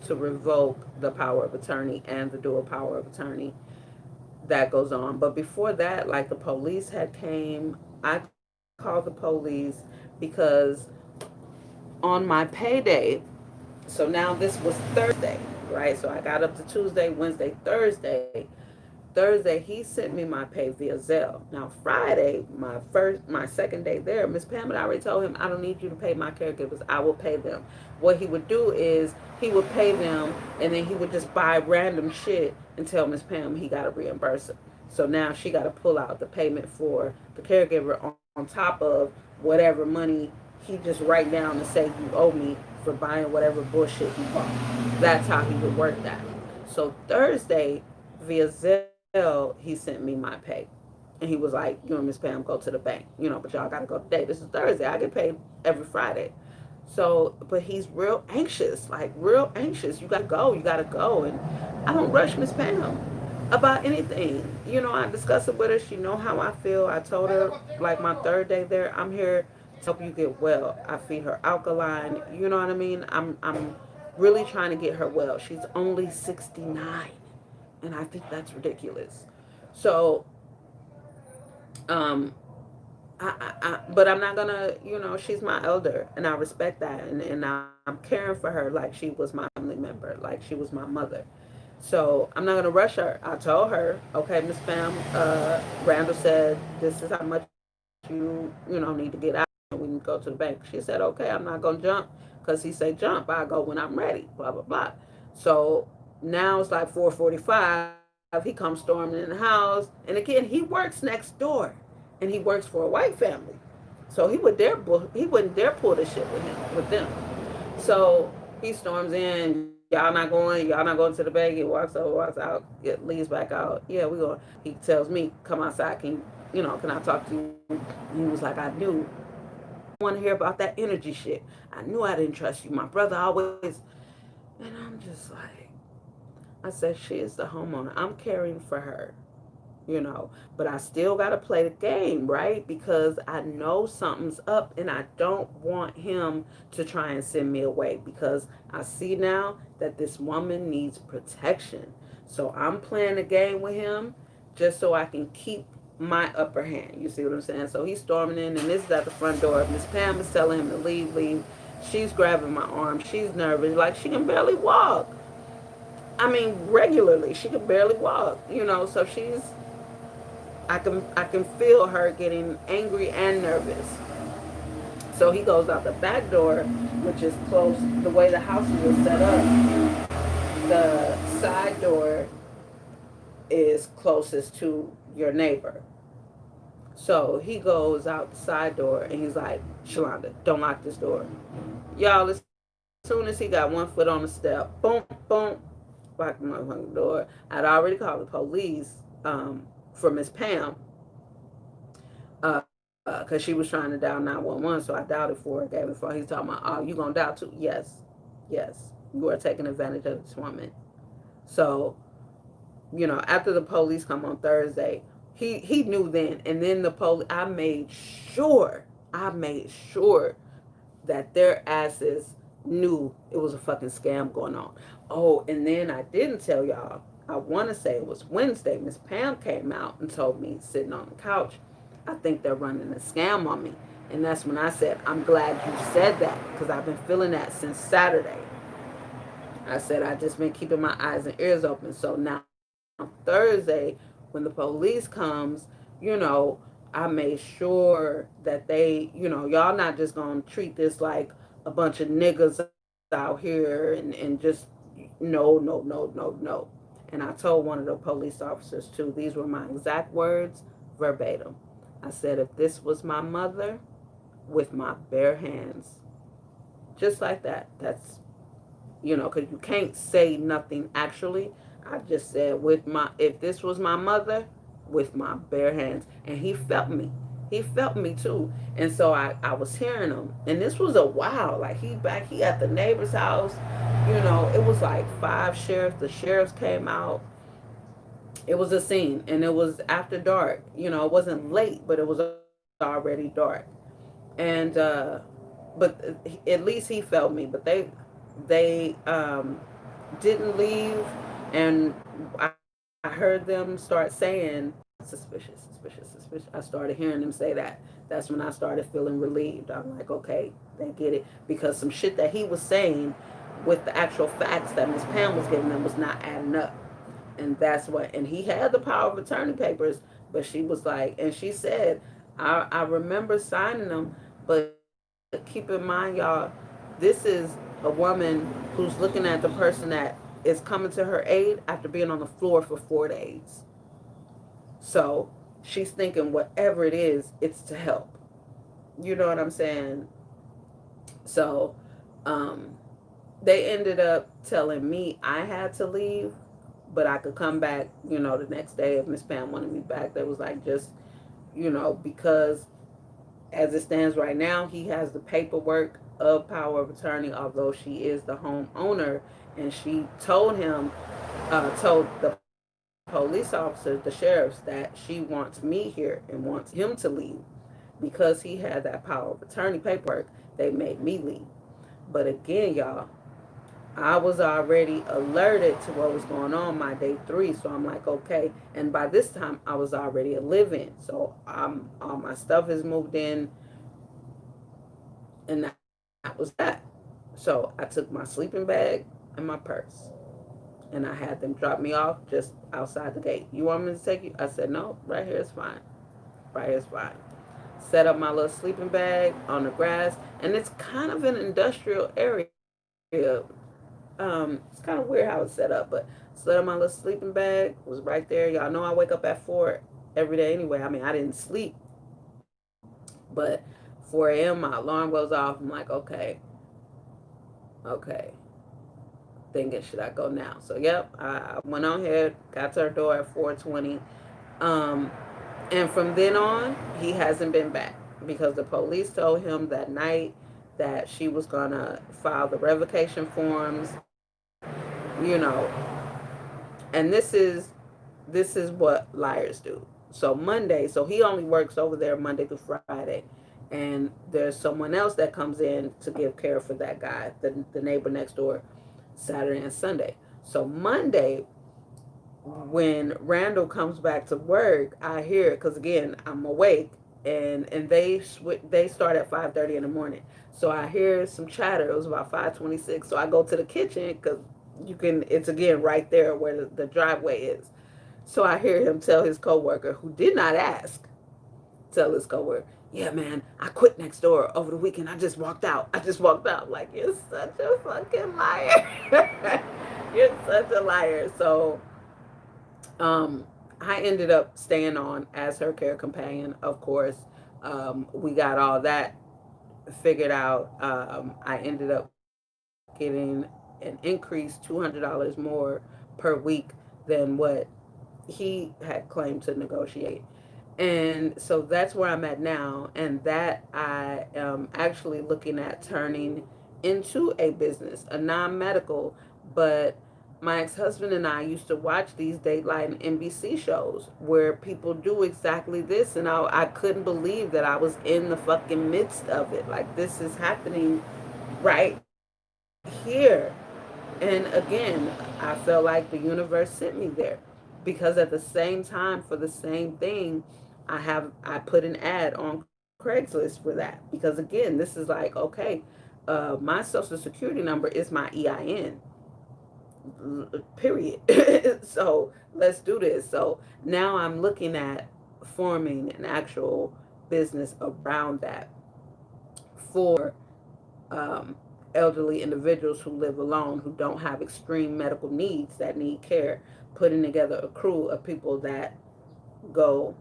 to revoke the power of attorney and the dual power of attorney that goes on. But before that, like the police had came, I called the police because on my payday, so now this was Thursday, right? So I got up to Tuesday, Wednesday, Thursday. Thursday, he sent me my pay via Zelle. Now Friday, my second day there, Miss Pam had already told him, I don't need you to pay my caregivers. I will pay them. What he would do is he would pay them, and then he would just buy random shit and tell Miss Pam he got to reimburse her. So now she got to pull out the payment for the caregiver on top of whatever money he just write down and say you owe me for buying whatever bullshit he bought. That's how he would work that. So Thursday, via Zelle, he sent me my pay. And he was like, you and Miss Pam go to the bank, but y'all got to go today. This is Thursday. I get paid every Friday. So, but he's real anxious, like real anxious. You got to go. You got to go. And I don't rush Miss Pam about anything. I discuss it with her. She know how I feel. I told her, like my third day there, I'm here to help you get well. I feed her alkaline. You know what I mean? I'm really trying to get her well. She's only 69, and I think that's ridiculous. So, um, but I'm not gonna, she's my elder, and I respect that, and I'm caring for her like she was my family member, like she was my mother. So I'm not gonna rush her. I told her, okay, Miss Pam, Randall said this is how much you need to get out. We can go to the bank. She said, okay, I'm not gonna jump because he said jump. I go when I'm ready. Blah blah blah. So now it's like 4:45. He comes storming in the house, and again he works next door, and he works for a white family. So he wouldn't dare pull this shit with them. So he storms in. Y'all not going to the bank. He walks over, walks out, leaves back out. Yeah, we going. He tells me, come outside. Can I talk to you? And he was like, I knew. I don't want to hear about that energy shit. I knew I didn't trust you. My brother always. And I'm just like, I said, she is the homeowner. I'm caring for her. But I still got to play the game, right? Because I know something's up, and I don't want him to try and send me away, because I see now that this woman needs protection. So I'm playing the game with him just so I can keep my upper hand. You see what I'm saying? So he's storming in, and this is at the front door. Miss Pam is telling him to leave, leave. She's grabbing my arm. She's nervous, like she can barely walk. I mean, regularly, she can barely walk. So I can feel her getting angry and nervous. So he goes out the back door, which is close. The way the house was set up, the side door is closest to your neighbor. So he goes out the side door and he's like, Shalonda, don't lock this door. Y'all, as soon as he got one foot on the step, boom, boom, locked the motherfucking door. I'd already called the police for Miss Pam because she was trying to dial 911. So I dialed it for her, gave it for her. He's talking about, oh, you gonna dial too? Yes, yes. You are taking advantage of this woman. So, after the police come on Thursday, he knew then. And then the police, I made sure that their asses knew it was a fucking scam going on. Oh, and then I didn't tell y'all. I want to say it was Wednesday. Miss Pam came out and told me, sitting on the couch, I think they're running a scam on me. And that's when I said, I'm glad you said that because I've been feeling that since Saturday. I said, I just been keeping my eyes and ears open. So now Thursday, when the police comes, you know, I made sure that y'all not just gonna treat this like a bunch of niggas out here and just no. And I told one of the police officers too, these were my exact words, verbatim. I said, if this was my mother, with my bare hands, just like that. That's because you can't say nothing actually. I just said, if this was my mother, with my bare hands. And he felt me. He felt me too. And so I was hearing him. And this was a while. Like he at the neighbor's house. It was like 5 sheriffs. The sheriffs came out. It was a scene. And it was after dark. It wasn't late, but it was already dark. And but at least he felt me. But they didn't leave, and I heard them start saying suspicious. I started hearing them say that. That's when I started feeling relieved. I'm like, okay, they get it, because some shit that he was saying with the actual facts that Miss Pam was giving them was not adding up. And that's what, and he had the power of attorney papers, but she was like, and she said, I remember signing them, but keep in mind, y'all, this is a woman who's looking at the person that is coming to her aid after being on the floor for 4 days. So she's thinking whatever it is, it's to help. You know what I'm saying? So um, they ended up telling me I had to leave, but I could come back, the next day if Miss Pam wanted me back. They was like, just, because as it stands right now, he has the paperwork of power of attorney, although she is the homeowner. And she told the police officers, the sheriffs, that she wants me here and wants him to leave. Because he had that power of attorney paperwork, they made me leave. But again, y'all, I was already alerted to what was going on my day 3, so I'm like, okay. And by this time, I was already a live-in, so all my stuff is moved in, and that was that. So I took my sleeping bag and my purse, and I had them drop me off just outside the gate. You want me to take you? I said, no, right here is fine. Right here is fine. Set up my little sleeping bag on the grass, and it's kind of an industrial area. It's kind of weird how it's set up, but set up my little sleeping bag, was right there. Y'all know I wake up at 4 every day anyway. I mean, I didn't sleep, but 4 a.m. my alarm goes off. I'm like, okay, thinking, should I go now? So yep, I went on here, got to her door at 4:20, um, and from then on, he hasn't been back because the police told him that night that she was gonna file the revocation forms, you know, and this is what liars do. So Monday, so he only works over there Monday through Friday, and there's someone else that comes in to give care for that guy, the neighbor next door, Saturday and Sunday. So Monday, when Randall comes back to work, I hear it because again I'm awake, and they start at 5:30 in the morning. So I hear some chatter. It was about 5:26. So I go to the kitchen because you can. It's again right there where the driveway is. So I hear him tell his coworker, who did not ask, tell his coworker, "Yeah, man, I quit next door over the weekend. I just walked out. I just walked out." Like, you're such a fucking liar. You're such a liar. So um, I ended up staying on as her care companion, of course. We got all that figured out. I ended up getting an increase $200 more per week than what he had claimed to negotiate. And so that's where I'm at now. And that I am actually looking at turning into a business, a non medical. But my ex husband and I used to watch these Dateline NBC shows where people do exactly this. And I couldn't believe that I was in the fucking midst of it. Like, this is happening right here. And again, I felt like the universe sent me there because at the same time, for the same thing, I put an ad on Craigslist for that because again, this is like, okay, my social security number is my EIN, period. So let's do this. So now I'm looking at forming an actual business around that for um, elderly individuals who live alone, who don't have extreme medical needs that need care, putting together a crew of people that go,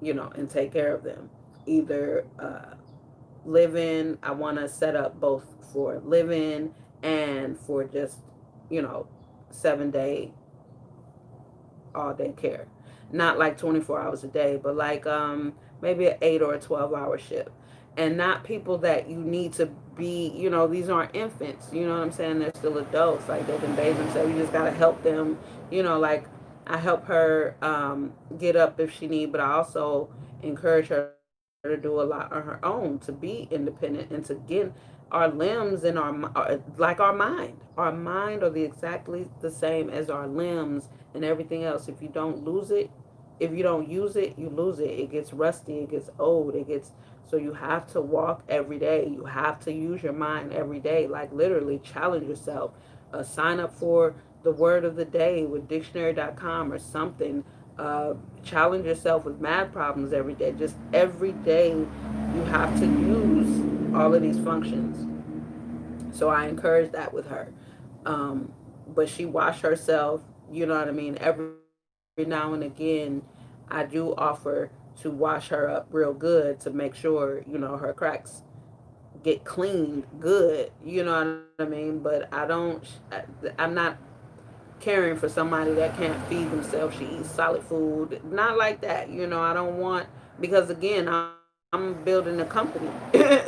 and take care of them. Either live in, I want to set up both for live in and for just, you know, 7 day, all day care. Not like 24 hours a day, but like maybe an 8 or a 12-hour shift. And not people that you need to be, these aren't infants, you know what I'm saying? They're still adults, like they can bathe themselves. You just got to help them, like I help her get up if she need, but I also encourage her to do a lot on her own, to be independent and to get our limbs and like our mind are the exactly the same as our limbs and everything else. If you don't lose it, if you don't use it, you lose it. It gets rusty, it gets old, it gets, so you have to walk every day. You have to use your mind every day. Like literally challenge yourself. Sign up for the word of the day with dictionary.com or something. Challenge yourself with math problems every day. Just every day you have to use all of these functions. So I encourage that with her. But she washed herself, you know what I mean? Every now and again, I do offer to wash her up real good to make sure, her cracks get cleaned good, you know what I mean? But I'm not caring for somebody that can't feed themselves. She eats solid food, not like that, I don't want, because again, I'm building a company.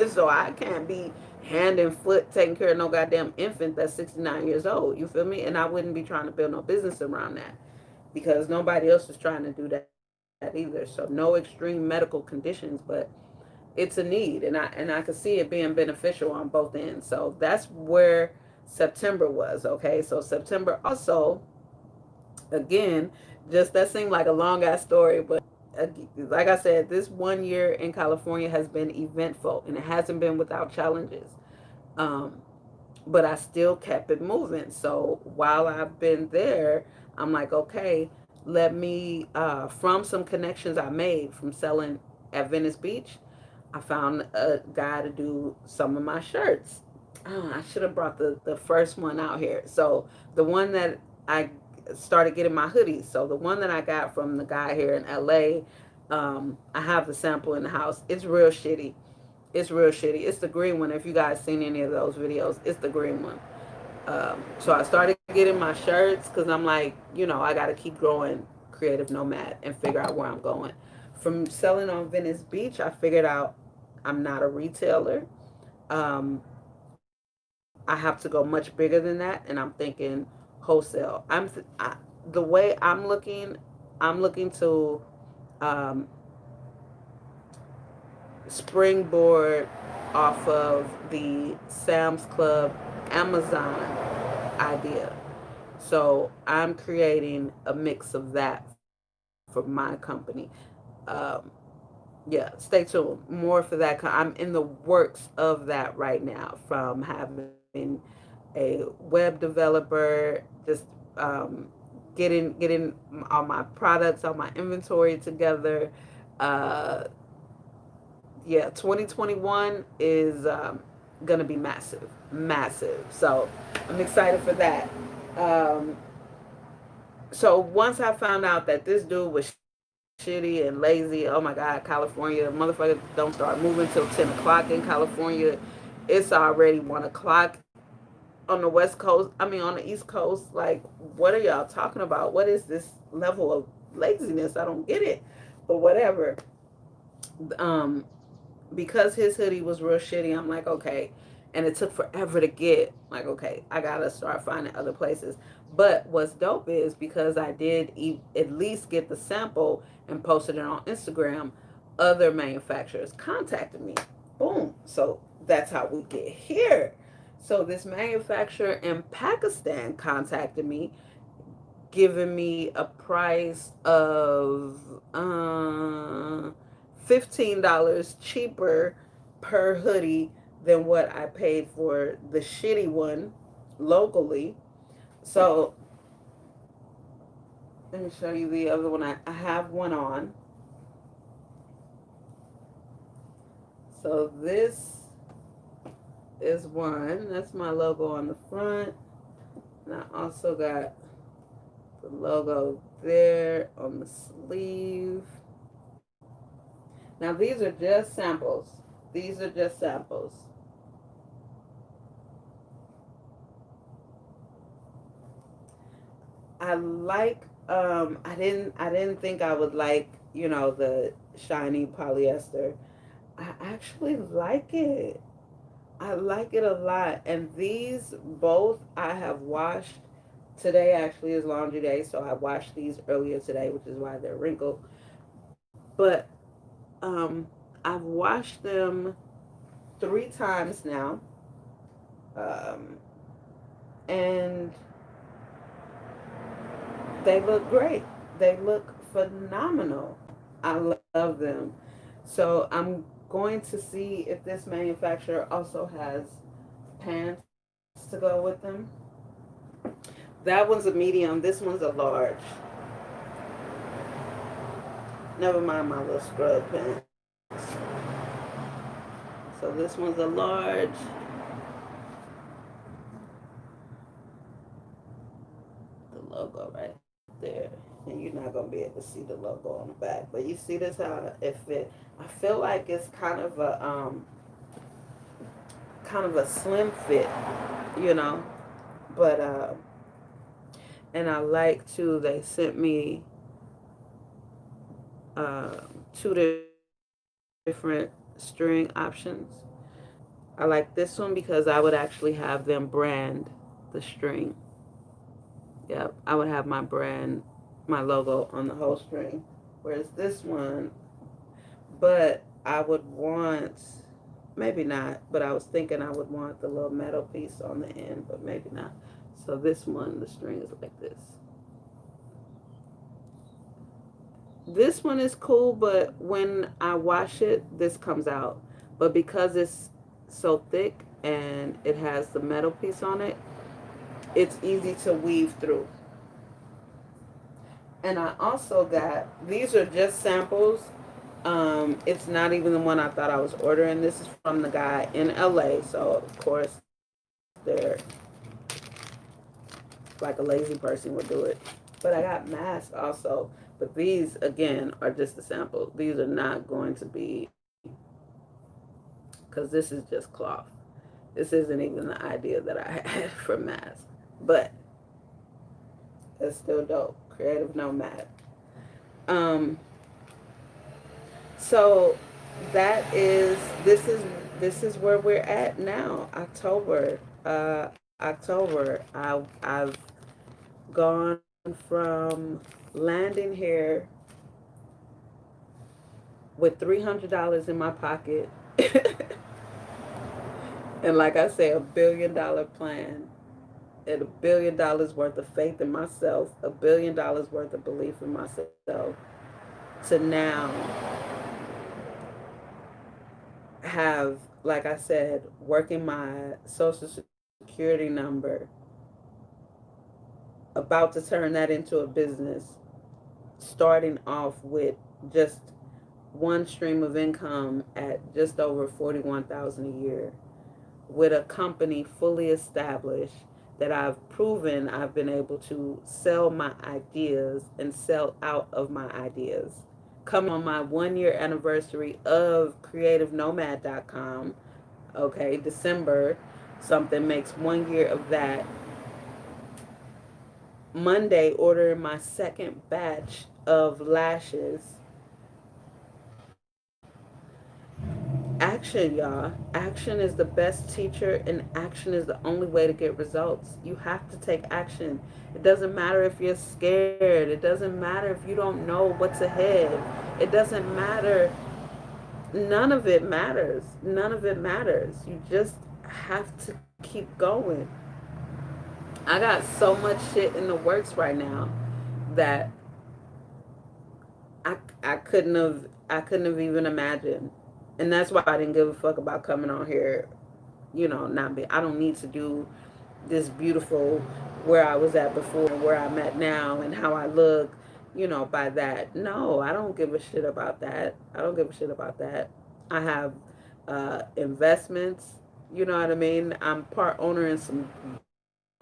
So I can't be hand and foot taking care of no goddamn infant that's 69 years old, you feel me? And I wouldn't be trying to build no business around that because nobody else is trying to do that either. So no extreme medical conditions, but it's a need, and I can see it being beneficial on both ends. So that's where September was. Okay, so September also, again, just that seemed like a long ass story, but like I said, this 1 year in California has been eventful, and it hasn't been without challenges. Um, but I still kept it moving. So while I've been there, I'm like, okay, let me, from some connections I made from selling at Venice Beach, I found a guy to do some of my shirts. Oh, I should have brought the first one out here. So the one that I started getting my hoodies. So the one that I got from the guy here in LA, I have the sample in the house. It's real shitty. It's real shitty. It's the green one. If you guys seen any of those videos, it's the green one. So I started getting my shirts because I'm like, I got to keep growing creative nomad and figure out where I'm going. From selling on Venice Beach, I figured out I'm not a retailer. Um, I have to go much bigger than that, and I'm thinking wholesale. The way I'm looking to um, springboard off of the Sam's Club Amazon idea. So I'm creating a mix of that for my company. Um, yeah, stay tuned. More for that. I'm in the works of that right now, from having a web developer, just um, getting all my products, all my inventory together. Uh, yeah, 2021 is gonna be massive. So I'm excited for that. Um, So once I found out that this dude was shitty and lazy, oh my God, California, motherfuckers don't start moving till 10 o'clock in California. It's already 1 o'clock on the West Coast. I mean, on the East Coast. Like, what are y'all talking about? What is this level of laziness? I don't get it. But whatever. Um, because his hoodie was real shitty, I'm like, okay. And it took forever to get. Like, okay, I gotta start finding other places. But what's dope is because I did at least get the sample and posted it on Instagram, other manufacturers contacted me. Boom. So that's how we get here. So this manufacturer in Pakistan contacted me, giving me a price of $15 cheaper per hoodie than what I paid for the shitty one locally. So let me show you the other one. I have one on. So this is one. That's my logo on the front. And I also got the logo there on the sleeve. Now these are just samples. These are just samples. I like I didn't think I would like, the shiny polyester. I actually like it. I like it a lot. And these both I have washed. Today actually is laundry day, so I washed these earlier today, which is why they're wrinkled. But um I've washed them 3 times now. Um and they look great. They look phenomenal. I love them. So I'm going to see if this manufacturer also has pants to go with them. That one's a medium. This one's a large. Never mind my little scrub pants. So this one's a large. The logo right there. And you're not going to be able to see the logo on the back. But you see this how it fit. I feel like it's kind of a slim fit, you know. But and I like too. They sent me two different string options. I like this one because I would actually have them brand the string. Yep, I would have my brand, my logo on the whole string. Whereas this one, but I would want, maybe not, but I was thinking I would want the little metal piece on the end, but maybe not. So this one, the string is like this. This one is cool, but when I wash it, this comes out. But because it's so thick and it has the metal piece on it, it's easy to weave through. And I also got, these are just samples. It's not even the one I thought I was ordering. This is from the guy in LA. So, of course, they're like a lazy person would do it. But I got masks also. But these, again, are just the sample. These are not going to be, because this is just cloth. This isn't even the idea that I had for masks. But it's still dope. Creative Nomad. Um, so that is this is where we're at now. October. October. I've gone from landing here with $300 in my pocket, and like I say, $1 billion plan, and $1 billion worth of faith in myself, $1 billion worth of belief in myself, to now have, like I said, working my social security number, about to turn that into a business, starting off with just one stream of income at just over 41,000 a year, with a company fully established that I've proven I've been able to sell my ideas and sell out of my ideas. Coming on my 1 year anniversary of creativenomad.com, okay, December something makes 1 year of that. Monday, ordering my second batch of lashes. Action, y'all. Action is the best teacher, and action is the only way to get results. You have to take action. It doesn't matter if you're scared. It doesn't matter if you don't know what's ahead. It doesn't matter. None of it matters. None of it matters. You just have to keep going. I got so much shit in the works right now that I couldn't have even imagined. And that's why I didn't give a fuck about coming on here, not be I don't need to do this beautiful where I was at before and where I'm at now and how I look, by that. No, I don't give a shit about that. I don't give a shit about that. I have investments, you know what I mean? I'm part owner in some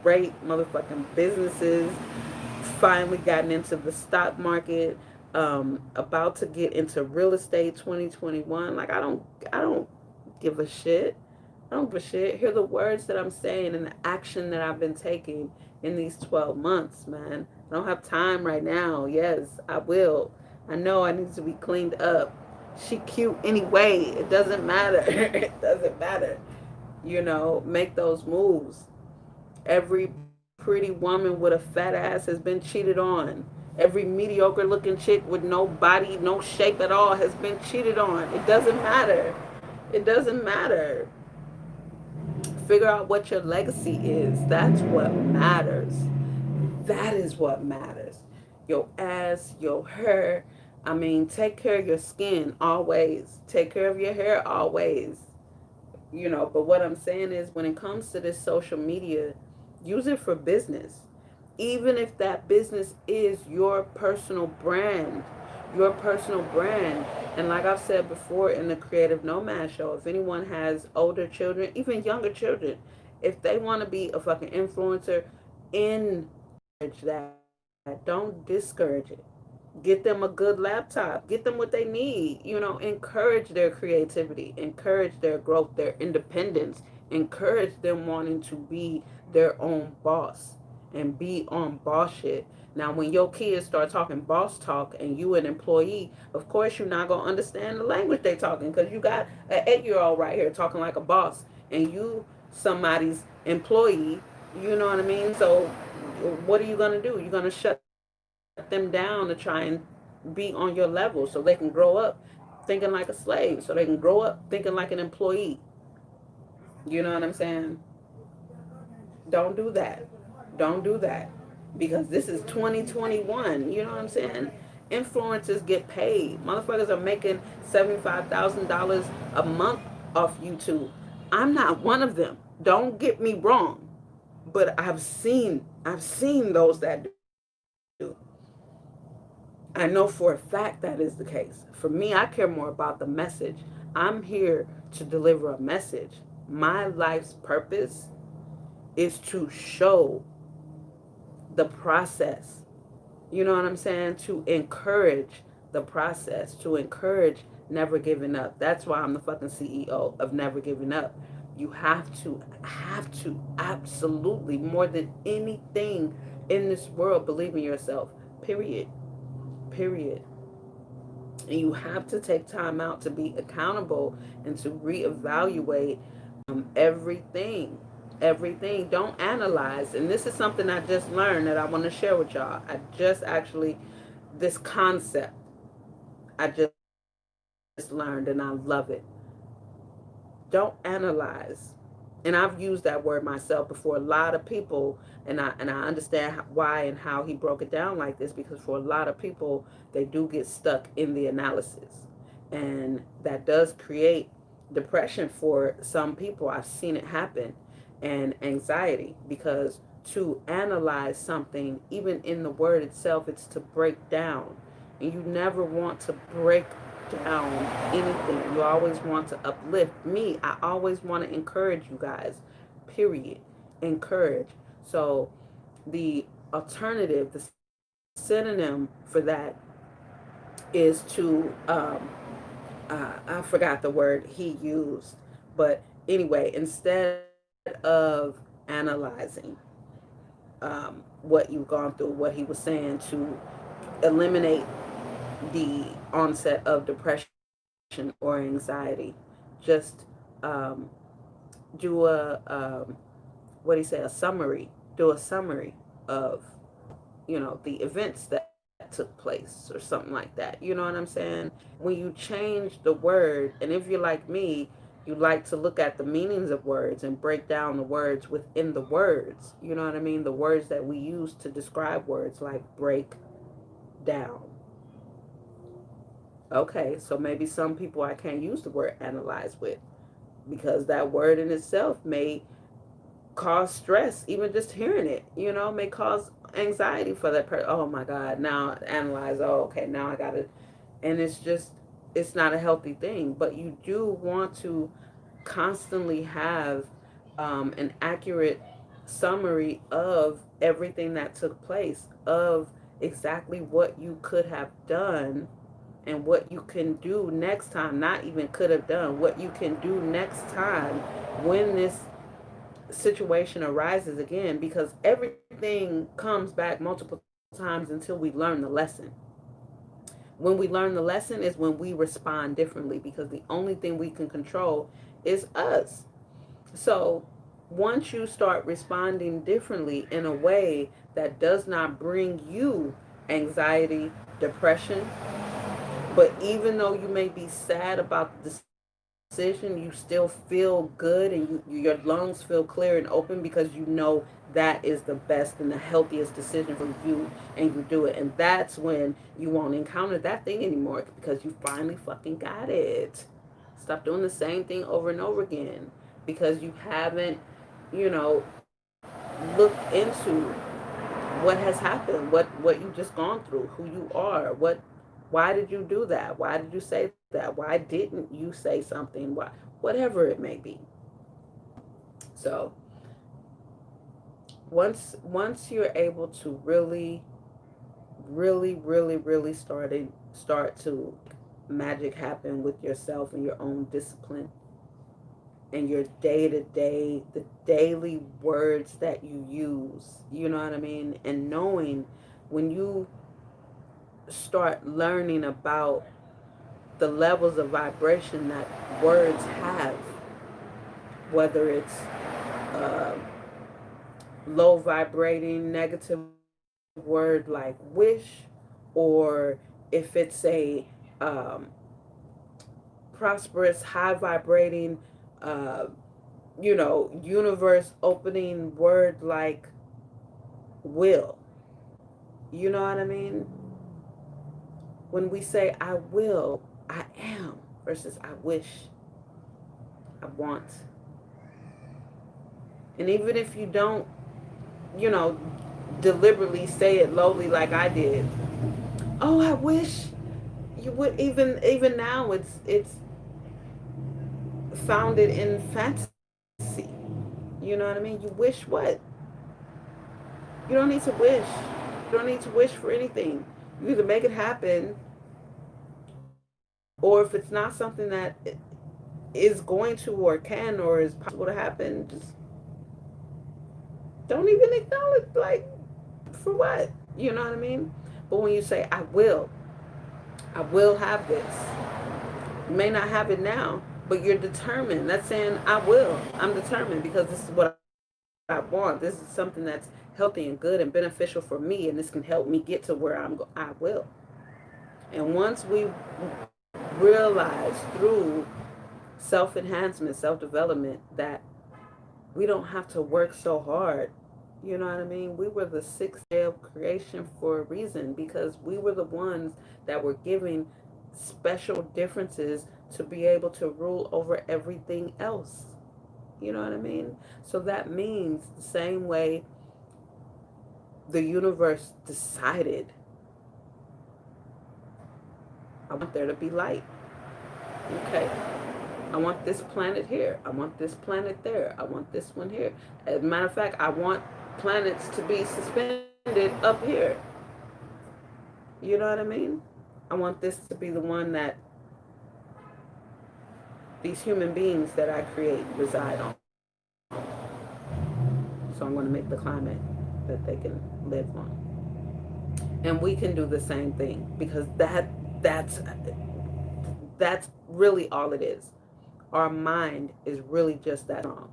great motherfucking businesses. Finally gotten into the stock market. About to get into real estate 2021. Like I don't give a shit. I don't give a shit. Hear the words that I'm saying and the action that I've been taking in these 12 months, man. I don't have time right now. Yes, I will. I know I need to be cleaned up. She cute anyway. It doesn't matter. It doesn't matter. Make those moves. Every pretty woman with a fat ass has been cheated on. Every mediocre looking chick with no body, no shape at all has been cheated on. It doesn't matter. It doesn't matter. Figure out what your legacy is. That's what matters. That is what matters. Your ass, your hair. I mean, take care of your skin always. Take care of your hair always. But what I'm saying is when it comes to this social media, use it for business. Even if that business is your personal brand, your personal brand. And like I've said before in the Creative Nomad show, if anyone has older children, even younger children, if they want to be a fucking influencer, encourage that. Don't discourage it. Get them a good laptop. Get them what they need. Encourage their creativity. Encourage their growth, their independence. Encourage them wanting to be their own boss and be on boss shit. Now, when your kids start talking boss talk and you an employee, of course you're not going to understand the language they talking because you got an 8-year-old right here talking like a boss and you somebody's employee. You know what I mean? So what are you going to do? You're going to shut them down to try and be on your level so they can grow up thinking like a slave, so they can grow up thinking like an employee. You know what I'm saying? Don't do that. Don't do that. Because this is 2021. You know what I'm saying? Influencers get paid. Motherfuckers are making $75,000 a month off YouTube. I'm not one of them. Don't get me wrong. But I've seen those that do. I know for a fact that is the case. For me, I care more about the message. I'm here to deliver a message. My life's purpose is to show the process. You know what I'm saying? To encourage the process, to encourage never giving up. That's why I'm the fucking CEO of Never Giving Up. You have to absolutely, more than anything in this world, believe in yourself. Period. Period. And you have to take time out to be accountable and to reevaluate everything. Everything. Don't analyze. And this is something I just learned that I want to share with y'all. This concept, I just learned and I love it. Don't analyze. And I've used that word myself before. A lot of people, and I understand why and how he broke it down like this, because for a lot of people they do get stuck in the analysis, and that does create depression for some people. I've seen it happen, and anxiety, because to analyze something, even in the word itself, it's to break down, and you never want to break down anything. You always want to uplift. Me, I always want to encourage you guys. Period. Encourage. So the alternative, the synonym for that is to I forgot the word he used, but anyway, instead of analyzing what you've gone through, what he was saying, to eliminate the onset of depression or anxiety, just um, do what do you say, a summary, do a summary of the events that took place or something like that. You know what I'm saying? When you change the word, and if you're like me, you like to look at the meanings of words and break down the words within the words. You know what I mean? The words that we use to describe words, like break down. Okay, so maybe some people I can't use the word analyze with, because that word in itself may cause stress. Even just hearing it, may cause anxiety for that person. Oh my God, now analyze. Oh, okay, now I gotta. And it's not a healthy thing. But you do want to constantly have an accurate summary of everything that took place, of exactly what you could have done and what you can do next time. Not even could have done, what you can do next time when this situation arises again, because everything comes back multiple times until we learn the lesson. When we learn the lesson is when we respond differently, because the only thing we can control is us. So once you start responding differently in a way that does not bring you anxiety, depression, but even though you may be sad about the decision, you still feel good, and your lungs feel clear and open, because you know that is the best and the healthiest decision for you, and you do it. And that's when you won't encounter that thing anymore, because you finally fucking got it. Stop doing the same thing over and over again, because you haven't, you know, looked into what has happened, what you just gone through, who you are, why did you do that? Why did you say that? Why didn't you say something? Why, whatever it may be. So once you're able to really start to magic happen with yourself and your own discipline and your day to day, the daily words that you use, you know what I mean? And knowing, when you start learning about the levels of vibration that words have, whether it's uh, low vibrating negative word like wish, or if it's a um, prosperous high vibrating uh, universe opening word like will. You know what I mean? When we say I will, I am, versus I wish, I want. And even if you don't, you know, deliberately say it lowly like I did, oh, I wish you would. Even now, it's founded in fantasy. You know what I mean? You wish what? You don't need to wish. You don't need to wish for anything. You either make it happen, or if it's not something that is going to or can or is possible to happen, just don't even acknowledge, like, for what? You know what I mean? But when you say I will have this. You may not have it now, but you're determined. That's saying I will. I'm determined because this is what I want. This is something that's healthy and good and beneficial for me, and this can help me get to where I will. And once we realize through self enhancement, self development, that we don't have to work so hard. You know what I mean? We were the sixth day of creation for a reason, because we were the ones that were given special differences to be able to rule over everything else. You know what I mean? So that means the same way the universe decided, I want there to be light. Okay. I want this planet here. I want this planet there. I want this one here. As a matter of fact, I want planets to be suspended up here. You know what I mean? I want this to be the one that these human beings that I create reside on. So I'm going to make the climate that they can live on. And we can do the same thing because that's really all it is. Our mind is really just that strong.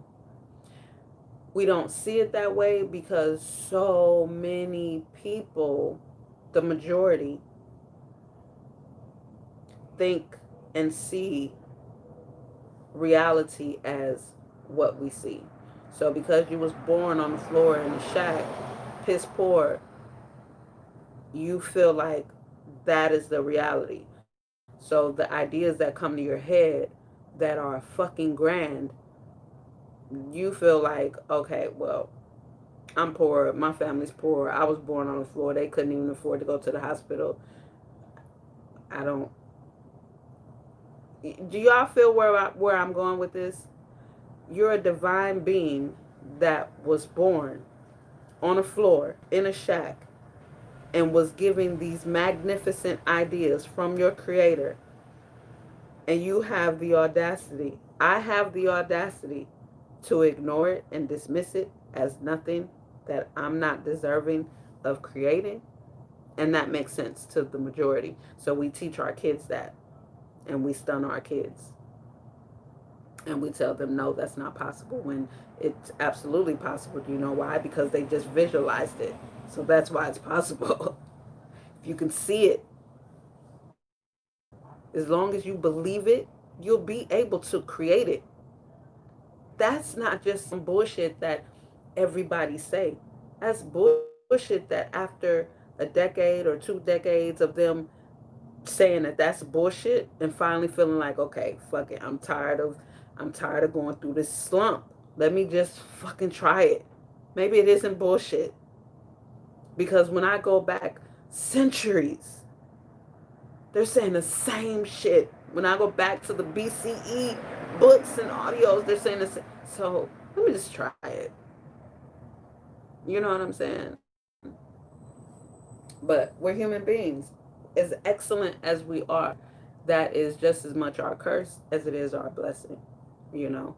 We don't see it that way because so many people, the majority, think and see reality as what we see. So because you was born on the floor in a shack, piss poor, you feel like that is the reality. So the ideas that come to your head that are fucking grand, you feel like, okay, well, I'm poor, my family's poor, I was born on the floor, they couldn't even afford to go to the hospital. I don't. Do y'all feel where I'm going with this? You're a divine being that was born on a floor in a shack and was giving these magnificent ideas from your creator, and you have the audacity, I have the audacity to ignore it and dismiss it as nothing, that I'm not deserving of creating. And that makes sense to the majority. So we teach our kids that, and we stun our kids. And we tell them, no, that's not possible, when it's absolutely possible. Do you know why? Because they just visualized it. So that's why it's possible. If you can see it, as long as you believe it, you'll be able to create it. That's not just some bullshit that everybody say. That's bullshit that after a decade or 2 decades of them saying that that's bullshit and finally feeling like, okay, fuck it, I'm tired of going through this slump. Let me just fucking try it. Maybe it isn't bullshit. Because when I go back centuries, they're saying the same shit. When I go back to the BCE books and audios, they're saying the same. So let me just try it. You know what I'm saying? But we're human beings. As excellent as we are, that is just as much our curse as it is our blessing. You know,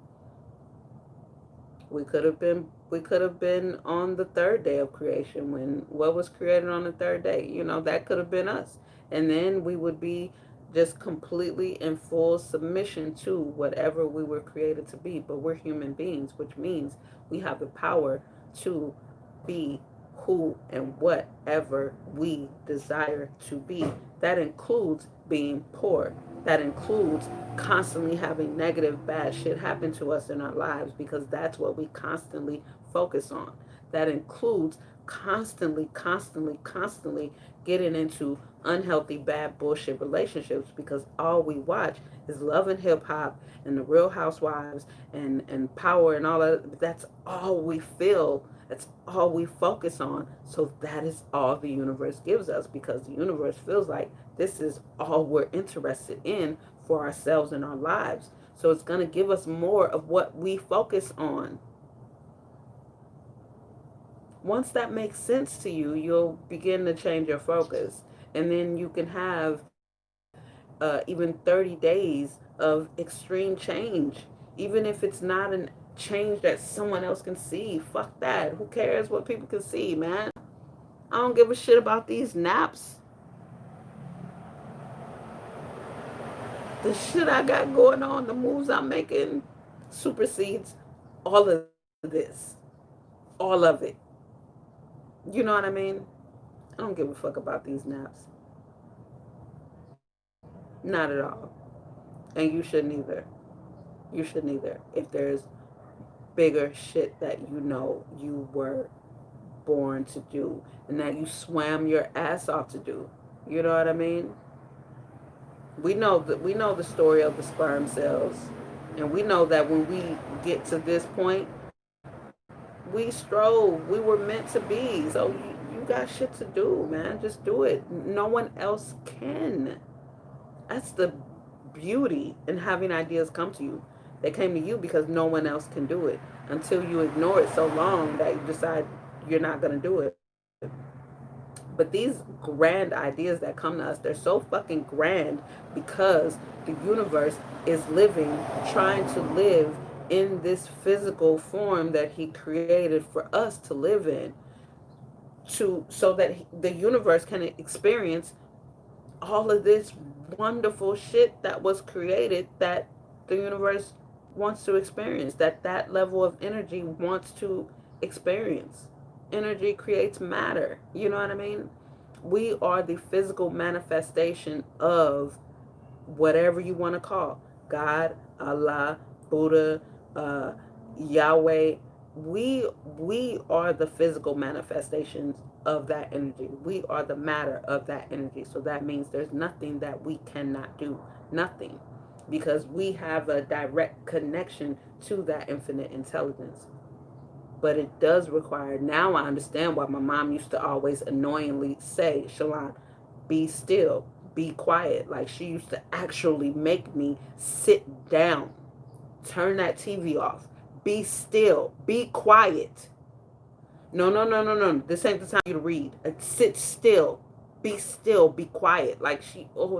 we could have been on the third day of creation, when what was created on the third day, that could have been us. And then we would be just completely in full submission to whatever we were created to be. But we're human beings, which means we have the power to be who and whatever we desire to be. That includes being poor. That includes constantly having negative, bad shit happen to us in our lives, because that's what we constantly focus on. That includes constantly getting into unhealthy, bad, bullshit relationships, because all we watch is Love and Hip Hop and The Real Housewives and Power and all that. That's all we feel. That's all we focus on. So that is all the universe gives us, because the universe feels like this is all we're interested in for ourselves and our lives. So it's going to give us more of what we focus on. Once that makes sense to you, you'll begin to change your focus. And then you can have even 30 days of extreme change. Even if it's not a change that someone else can see. Fuck that. Who cares what people can see, man? I don't give a shit about these naps. The shit I got going on, the moves I'm making, supersedes all of this. All of it. You know what I mean? I don't give a fuck about these naps. Not at all. And you shouldn't either. You shouldn't either. If there's bigger shit that you were born to do and that you swam your ass off to do. You know what I mean? We know the story of the sperm cells, and we know that when we get to this point, we strove. We were meant to be. So you got shit to do, man. Just do it. No one else can. That's the beauty in having ideas come to you. They came to you because no one else can do it, until you ignore it so long that you decide you're not going to do it. But these grand ideas that come to us, they're so fucking grand because the universe is living, trying to live in this physical form that he created for us to live in, to so that the universe can experience all of this wonderful shit that was created, that the universe wants to experience, that that level of energy wants to experience. Energy creates matter, you know what I mean? We are the physical manifestation of whatever you want to call God, Allah, Buddha, uh, Yahweh. We are the physical manifestations of that energy. We are the matter of that energy. So that means there's nothing that we cannot do. Nothing. Because we have a direct connection to that infinite intelligence. But it does require, now I understand why my mom used to always annoyingly say, Shalon, be still, be quiet. Like she used to actually make me sit down, turn that TV off, be still, be quiet. No, no, no, no, no. This ain't the time for you to read. Sit still, be quiet. Like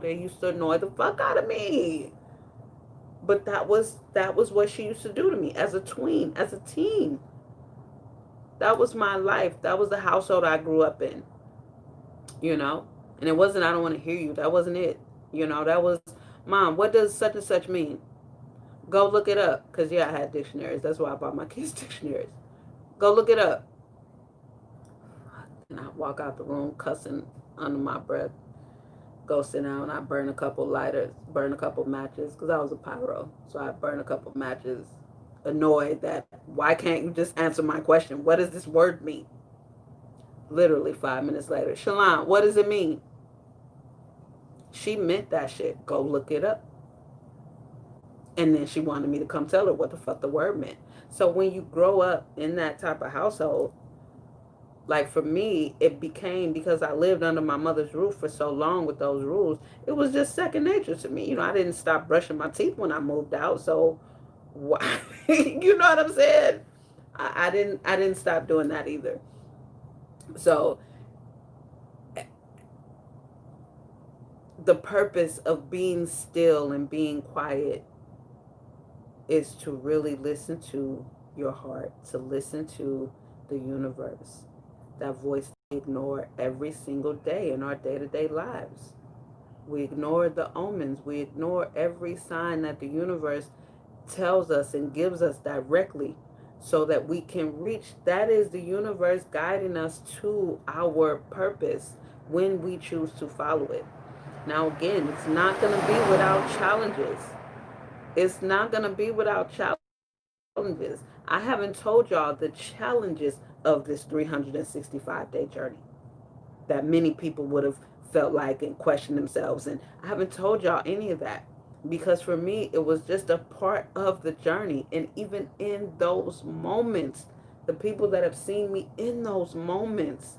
they used to annoy the fuck out of me. But that was what she used to do to me as a tween, as a teen. That was my life. That was the household I grew up in. You know? And it wasn't, I don't want to hear you. That wasn't it. That was, Mom, what does such and such mean? Go look it up. Because, yeah, I had dictionaries. That's why I bought my kids dictionaries. Go look it up. And I walk out the room cussing under my breath. Go sit down. I burn a couple lighters, burn a couple matches. Because I was a pyro. So I burn a couple matches. Annoyed that, why can't you just answer my question? What does this word mean? Literally 5 minutes later, Shalon, what does it mean? She meant that shit. Go look it up. And then she wanted me to come tell her what the fuck the word meant. So when you grow up in that type of household, like for me, it became, because I lived under my mother's roof for so long with those rules, it was just second nature to me. I didn't stop brushing my teeth when I moved out. So why? You know what I'm saying? I didn't stop doing that either. So the purpose of being still and being quiet is to really listen to your heart, to listen to the universe, that voice we ignore every single day in our day-to-day lives. We ignore the omens. We ignore every sign that the universe tells us and gives us directly so that we can reach. That is the universe guiding us to our purpose when we choose to follow it. Now, again, it's not going to be without challenges. It's not going to be without challenges. I haven't told y'all the challenges of this 365-day journey that many people would have felt like and questioned themselves. And I haven't told y'all any of that because for me, it was just a part of the journey. And even in those moments, the people that have seen me in those moments,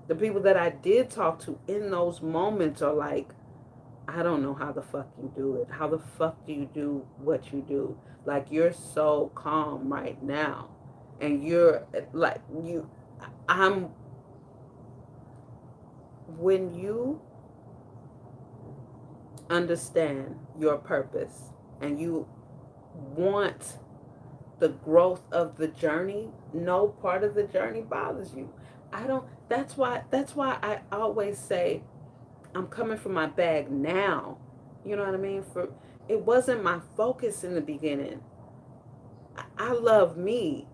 the people that I did talk to in those moments are like, I don't know how the fuck you do it. How the fuck do you do what you do? Like, you're so calm right now. And you're like, I'm, when you understand your purpose and you want the growth of the journey, no part of the journey bothers you. That's why I always say I'm coming from my bag now. You know what I mean? It wasn't my focus in the beginning. I love me.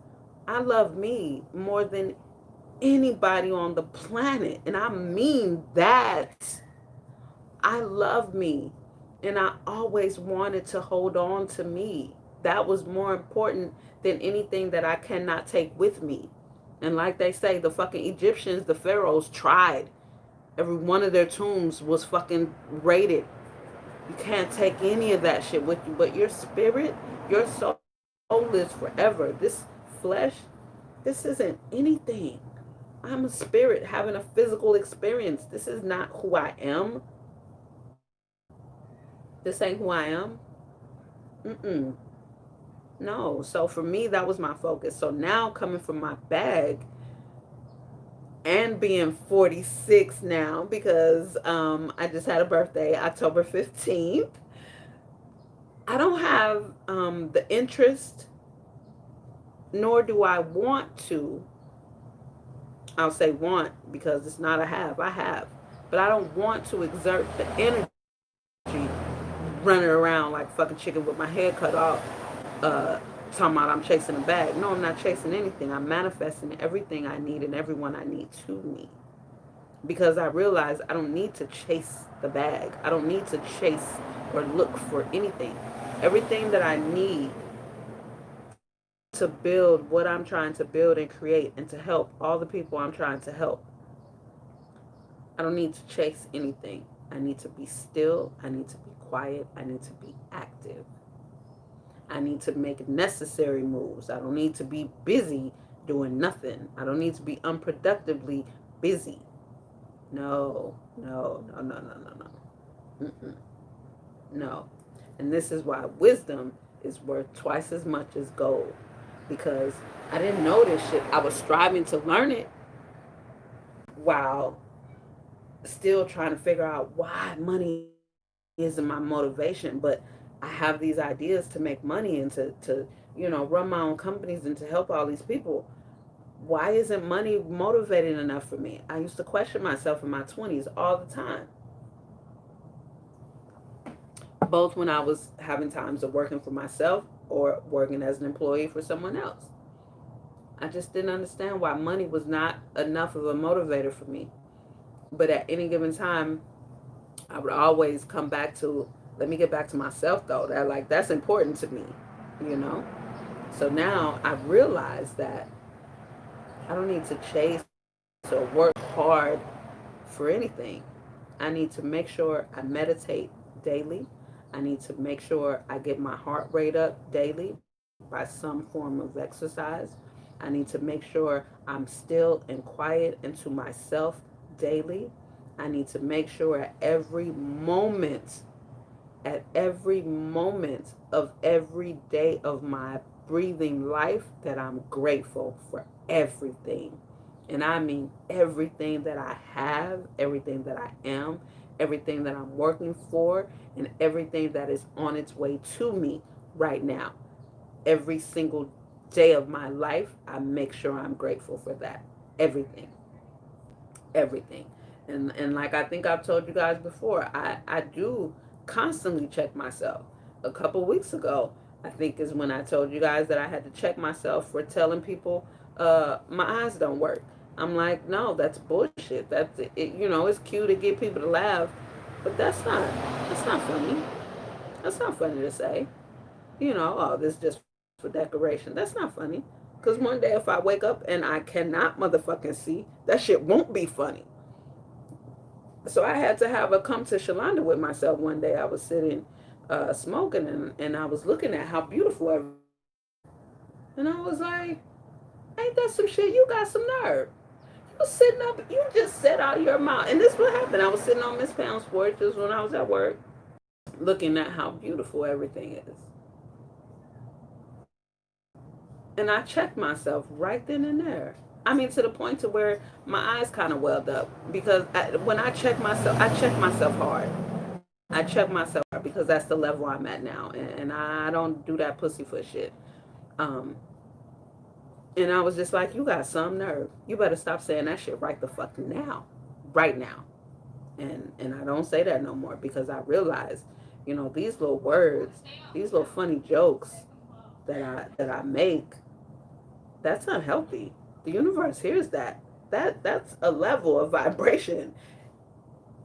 I love me more than anybody on the planet. And I mean that. I love me. And I always wanted to hold on to me. That was more important than anything that I cannot take with me. And like they say, the fucking Egyptians, the pharaohs tried. Every one of their tombs was fucking raided. You can't take any of that shit with you. But your spirit, your soul lives forever. This flesh, this isn't anything. I'm a spirit having a physical experience. This is not who I am. This ain't who I am. Mm-mm. No. So for me, that was my focus. So now coming from my bag, and being 46 now because I just had a birthday, October 15th. I don't have the interest, nor do I want to. I'll say want because it's not a have. I have. But I don't want to exert the energy running around like fucking chicken with my head cut off, uh, talking about I'm chasing a bag. No, I'm not chasing anything. I'm manifesting everything I need and everyone I need to me. Because I realize I don't need to chase the bag. I don't need to chase or look for anything. Everything that I need to build what I'm trying to build and create and to help all the people I'm trying to help, I don't need to chase anything. I need to be still. I need to be quiet. I need to be active. I need to make necessary moves. I don't need to be busy doing nothing. I don't need to be unproductively busy. No, no, no, no, no, no, no. Mm-mm. No. And this is why wisdom is worth twice as much as gold. Because I didn't know this shit. I was striving to learn it while still trying to figure out why money isn't my motivation. But I have these ideas to make money and to run my own companies and to help all these people. Why isn't money motivating enough for me? I used to question myself in my 20s all the time, both when I was having times of working for myself or working as an employee for someone else. I just didn't understand why money was not enough of a motivator for me. But at any given time, I would always come back to, let me get back to myself though. That's important to me, you know? So now I've realized that I don't need to chase or work hard for anything. I need to make sure I meditate daily. I need to make sure I get my heart rate up daily by some form of exercise. I need to make sure I'm still and quiet into myself daily. I need to make sure at every moment of every day of my breathing life that I'm grateful for everything. And I mean everything that I have, everything that I am, everything that I'm working for, and everything that is on its way to me right now. Every single day of my life, I make sure I'm grateful for that. Everything. Everything. And like I think I've told you guys before, I do constantly check myself. A couple weeks ago, I think is when I told you guys that I had to check myself for telling people my eyes don't work. I'm like, no, that's bullshit. It's cute to get people to laugh, but that's not funny. That's not funny to say. Oh, this is just for decoration. That's not funny. Because one day if I wake up and I cannot motherfucking see, that shit won't be funny. So I had to have a come to Shalonda with myself one day. I was sitting smoking and I was looking at how beautiful everything was. And I was like, ain't that some shit? You got some nerve. You sitting up, you just set out your mouth. And this what happened. I was sitting on Miss Pound's porch just when I was at work, looking at how beautiful everything is. And I checked myself right then and there. I mean, to the point to where my eyes kind of welled up because when I check myself hard. I check myself hard because that's the level I'm at now, and I don't do that pussyfoot shit. Um, and I was just like, you got some nerve. You better stop saying that shit right the fuck now, right now. And I don't say that no more because I realize, these little words, these little funny jokes that I make, that's unhealthy. The universe hears that. That's a level of vibration.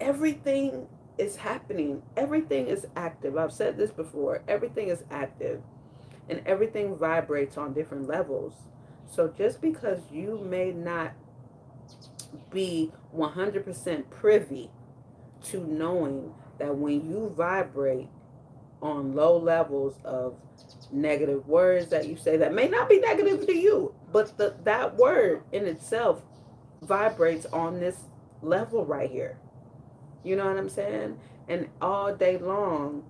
Everything is happening. Everything is active. I've said this before. Everything is active and everything vibrates on different levels. So just because you may not be 100% privy to knowing that when you vibrate on low levels of negative words that you say that may not be negative to you, but that word in itself vibrates on this level right here. You know what I'm saying? And all day long,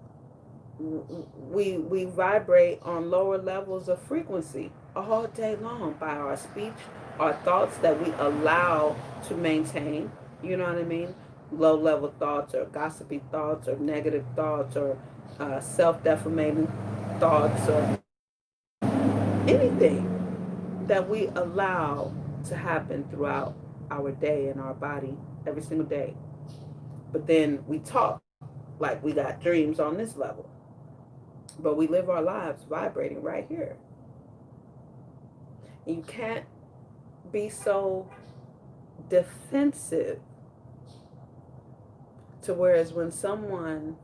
we vibrate on lower levels of frequency all day long by our speech, are thoughts that we allow to maintain, you know what I mean? Low level thoughts or gossipy thoughts or negative thoughts or self defamating thoughts or anything that we allow to happen throughout our day in our body every single day. But then we talk like we got dreams on this level, but we live our lives vibrating right here. And you can't be so defensive to whereas when someone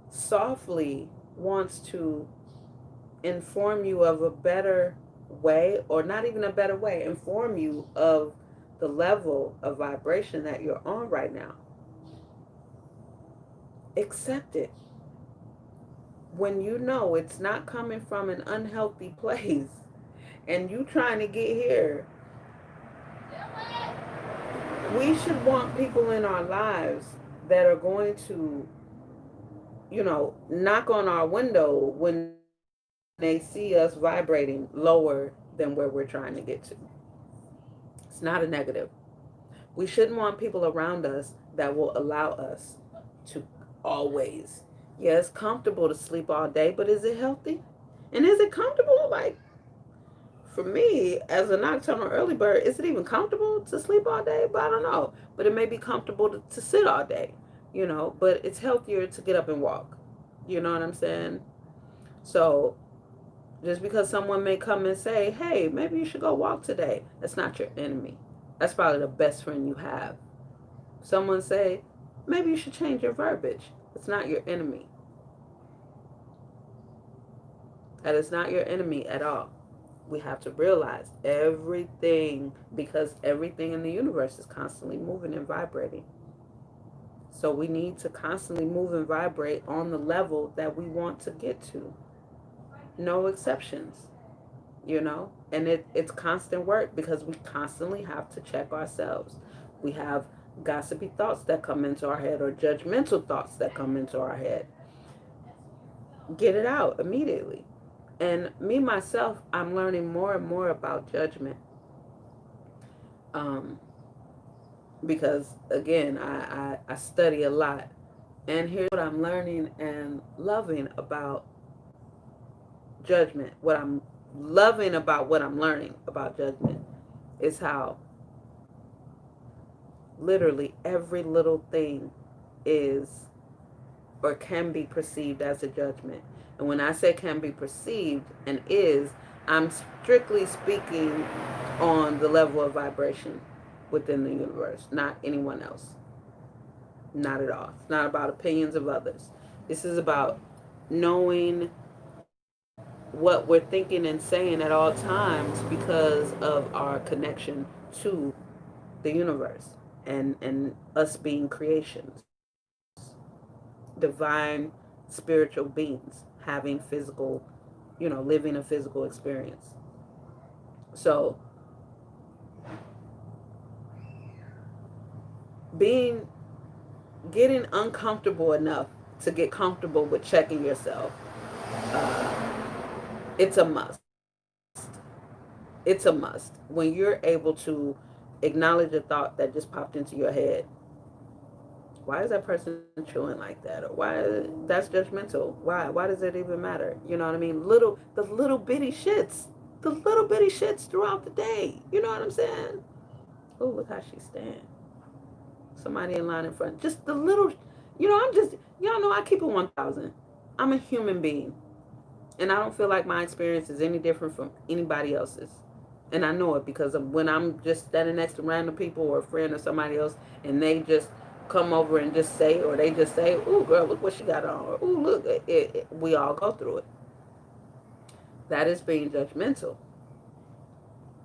softly wants to inform you of a better way, or not even a better way, inform you of the level of vibration that you're on right now, accept it. When you know it's not coming from an unhealthy place and you trying to get here, we should want people in our lives that are going to, knock on our window when they see us vibrating lower than where we're trying to get to. It's not a negative. We shouldn't want people around us that will allow us to always. Yeah, it's comfortable to sleep all day, but is it healthy? And is it comfortable? Like, for me, as a nocturnal early bird, is it even comfortable to sleep all day? But I don't know. But it may be comfortable to sit all day, but it's healthier to get up and walk. You know what I'm saying? So just because someone may come and say, hey, maybe you should go walk today, that's not your enemy. That's probably the best friend you have. Someone say, maybe you should change your verbiage. It's not your enemy. That is not your enemy at all. We have to realize everything, because everything in the universe is constantly moving and vibrating. So we need to constantly move and vibrate on the level that we want to get to. No exceptions, And it's constant work because we constantly have to check ourselves. We have gossipy thoughts that come into our head or judgmental thoughts that come into our head. Get it out immediately. And me, myself, I'm learning more and more about judgment. Um, because, again, I study a lot. And here's what I'm learning and loving about judgment. What I'm loving about what I'm learning about judgment is how literally every little thing is or can be perceived as a judgment. And when I say can be perceived and is, I'm strictly speaking on the level of vibration within the universe, not anyone else. Not at all. It's not about opinions of others. This is about knowing what we're thinking and saying at all times because of our connection to the universe and us being creations, divine spiritual beings having physical, living a physical experience. So being getting uncomfortable enough to get comfortable with checking yourself, uh, it's a must. It's a must. When you're able to acknowledge a thought that just popped into your head, why is that person chewing like that, or why that's judgmental, why does it even matter, you know what I mean? The little bitty shits throughout the day, you know what I'm saying? Oh, look how she stand. Somebody in line in front, just the little, I'm just, y'all know I keep it 1,000. I'm a human being, and I don't feel like my experience is any different from anybody else's. And I know it because of when I'm just standing next to random people or a friend or somebody else, and they just come over and just say, or they just say, "Ooh, girl, look what she got on," or "Ooh, look," we all go through it. That is being judgmental.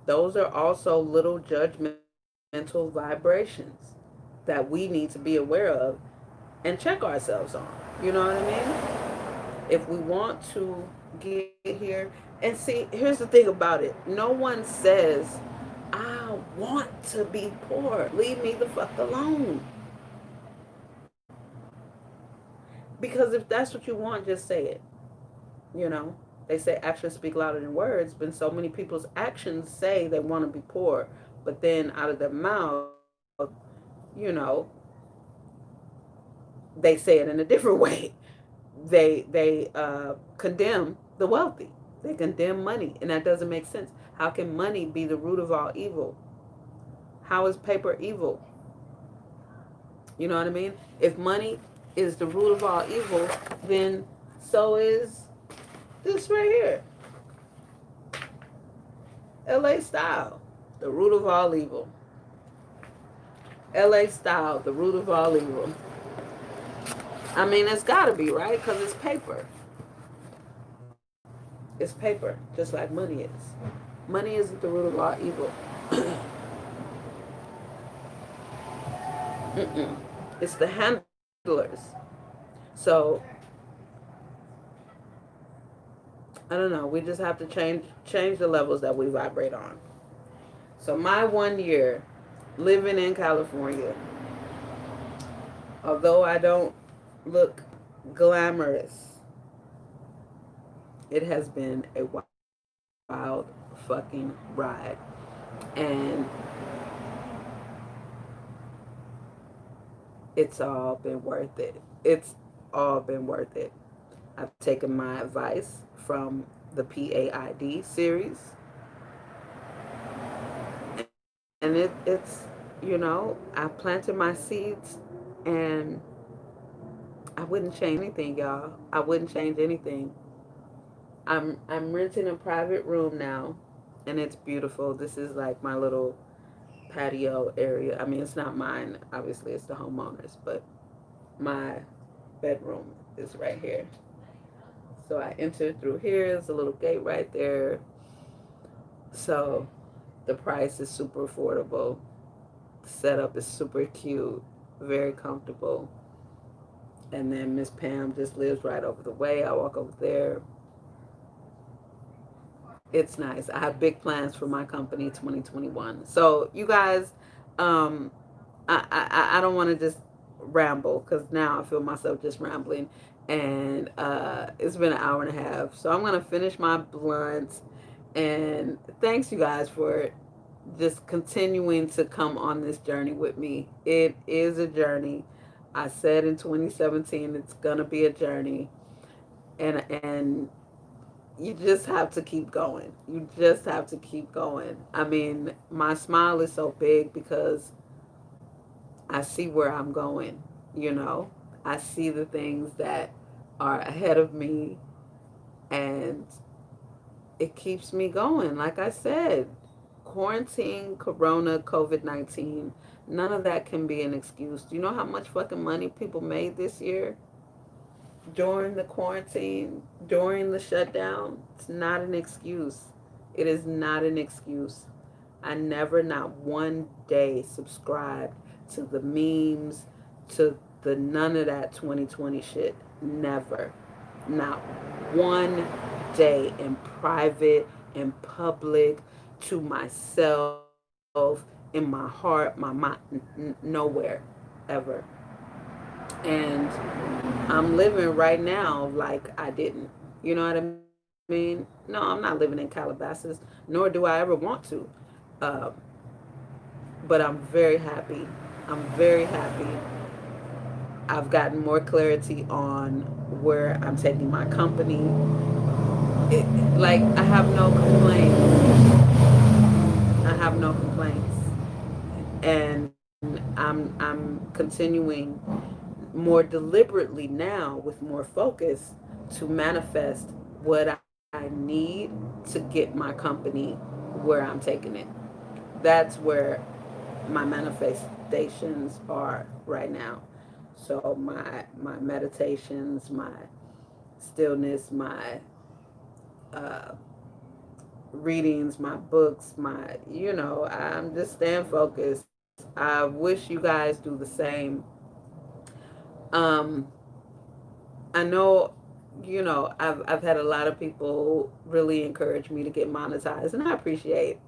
Those are also little judgmental vibrations that we need to be aware of and check ourselves on. You know what I mean? If we want to get here, and see, here's the thing about it. No one says, I want to be poor. Leave me the fuck alone. Because if that's what you want, just say it. You know? they say actions speak louder than words, but so many people's actions say they want to be poor, but then out of their mouth, you know, they say it in a different way. They condemn the wealthy. They condemn money, and that doesn't make sense. How can money be the root of all evil? How is paper evil? You know what I mean? If money is the root of all evil, then so is this right here, LA style, the root of all evil. LA style, the root of all evil. I mean, it's got to be, right? Because it's paper. It's paper, just like money is. Money isn't the root of all evil. Mm-mm. It's the handlers. So I don't know. We just have to change the levels that we vibrate on. So my 1 year living in California, although I don't look glamorous, it has been a wild fucking ride. And it's all been worth it. It's all been worth it. I've taken my advice from the PAID series, and it's, you know, I planted my seeds, and I wouldn't change anything, y'all. I wouldn't change anything. I'm renting a private room now, and it's beautiful. This is like my little patio area. I mean, it's not mine. Obviously, it's the homeowners, but my bedroom is right here. So I entered through here. There's a little gate right there. So the price is super affordable. The setup is super cute, very comfortable. And then Miss Pam just lives right over the way. I walk over there. It's nice. I have big plans for my company 2021. So you guys, um, I don't want to just ramble because now I feel myself just rambling, and it's been an hour and a half. So I'm gonna finish my blunt, and thanks you guys for just continuing to come on this journey with me. It is a journey. I said in 2017 it's gonna be a journey, and you just have to keep going. You just have to keep going. I mean, my smile is so big because I see where I'm going, you know. I see the things that are ahead of me, and it keeps me going. Like I said, quarantine, corona, COVID-19, none of that can be an excuse. Do you know how much fucking money people made this year during the quarantine, during the shutdown? It's not an excuse. It is not an excuse. I never, not one day, subscribed to the memes, to the none of that 2020 shit. Never. Not one day, in private, in public, to myself, in my heart, my mind, nowhere, ever. And I'm living right now like I didn't. You know what I mean? No, I'm not living in Calabasas, nor do I ever want to. Uh, but I'm very happy. I'm very happy. I've gotten more clarity on where I'm taking my company. It, like, I have no complaints. I have no complaints. And I'm continuing more deliberately now with more focus to manifest what I need to get my company where I'm taking it. That's where my manifestations are right now. So my meditations, my stillness, my uh, readings, my books, my, you know, I'm just staying focused. I wish you guys do the same. Um, I know, you know, I've had a lot of people really encourage me to get monetized, and I appreciate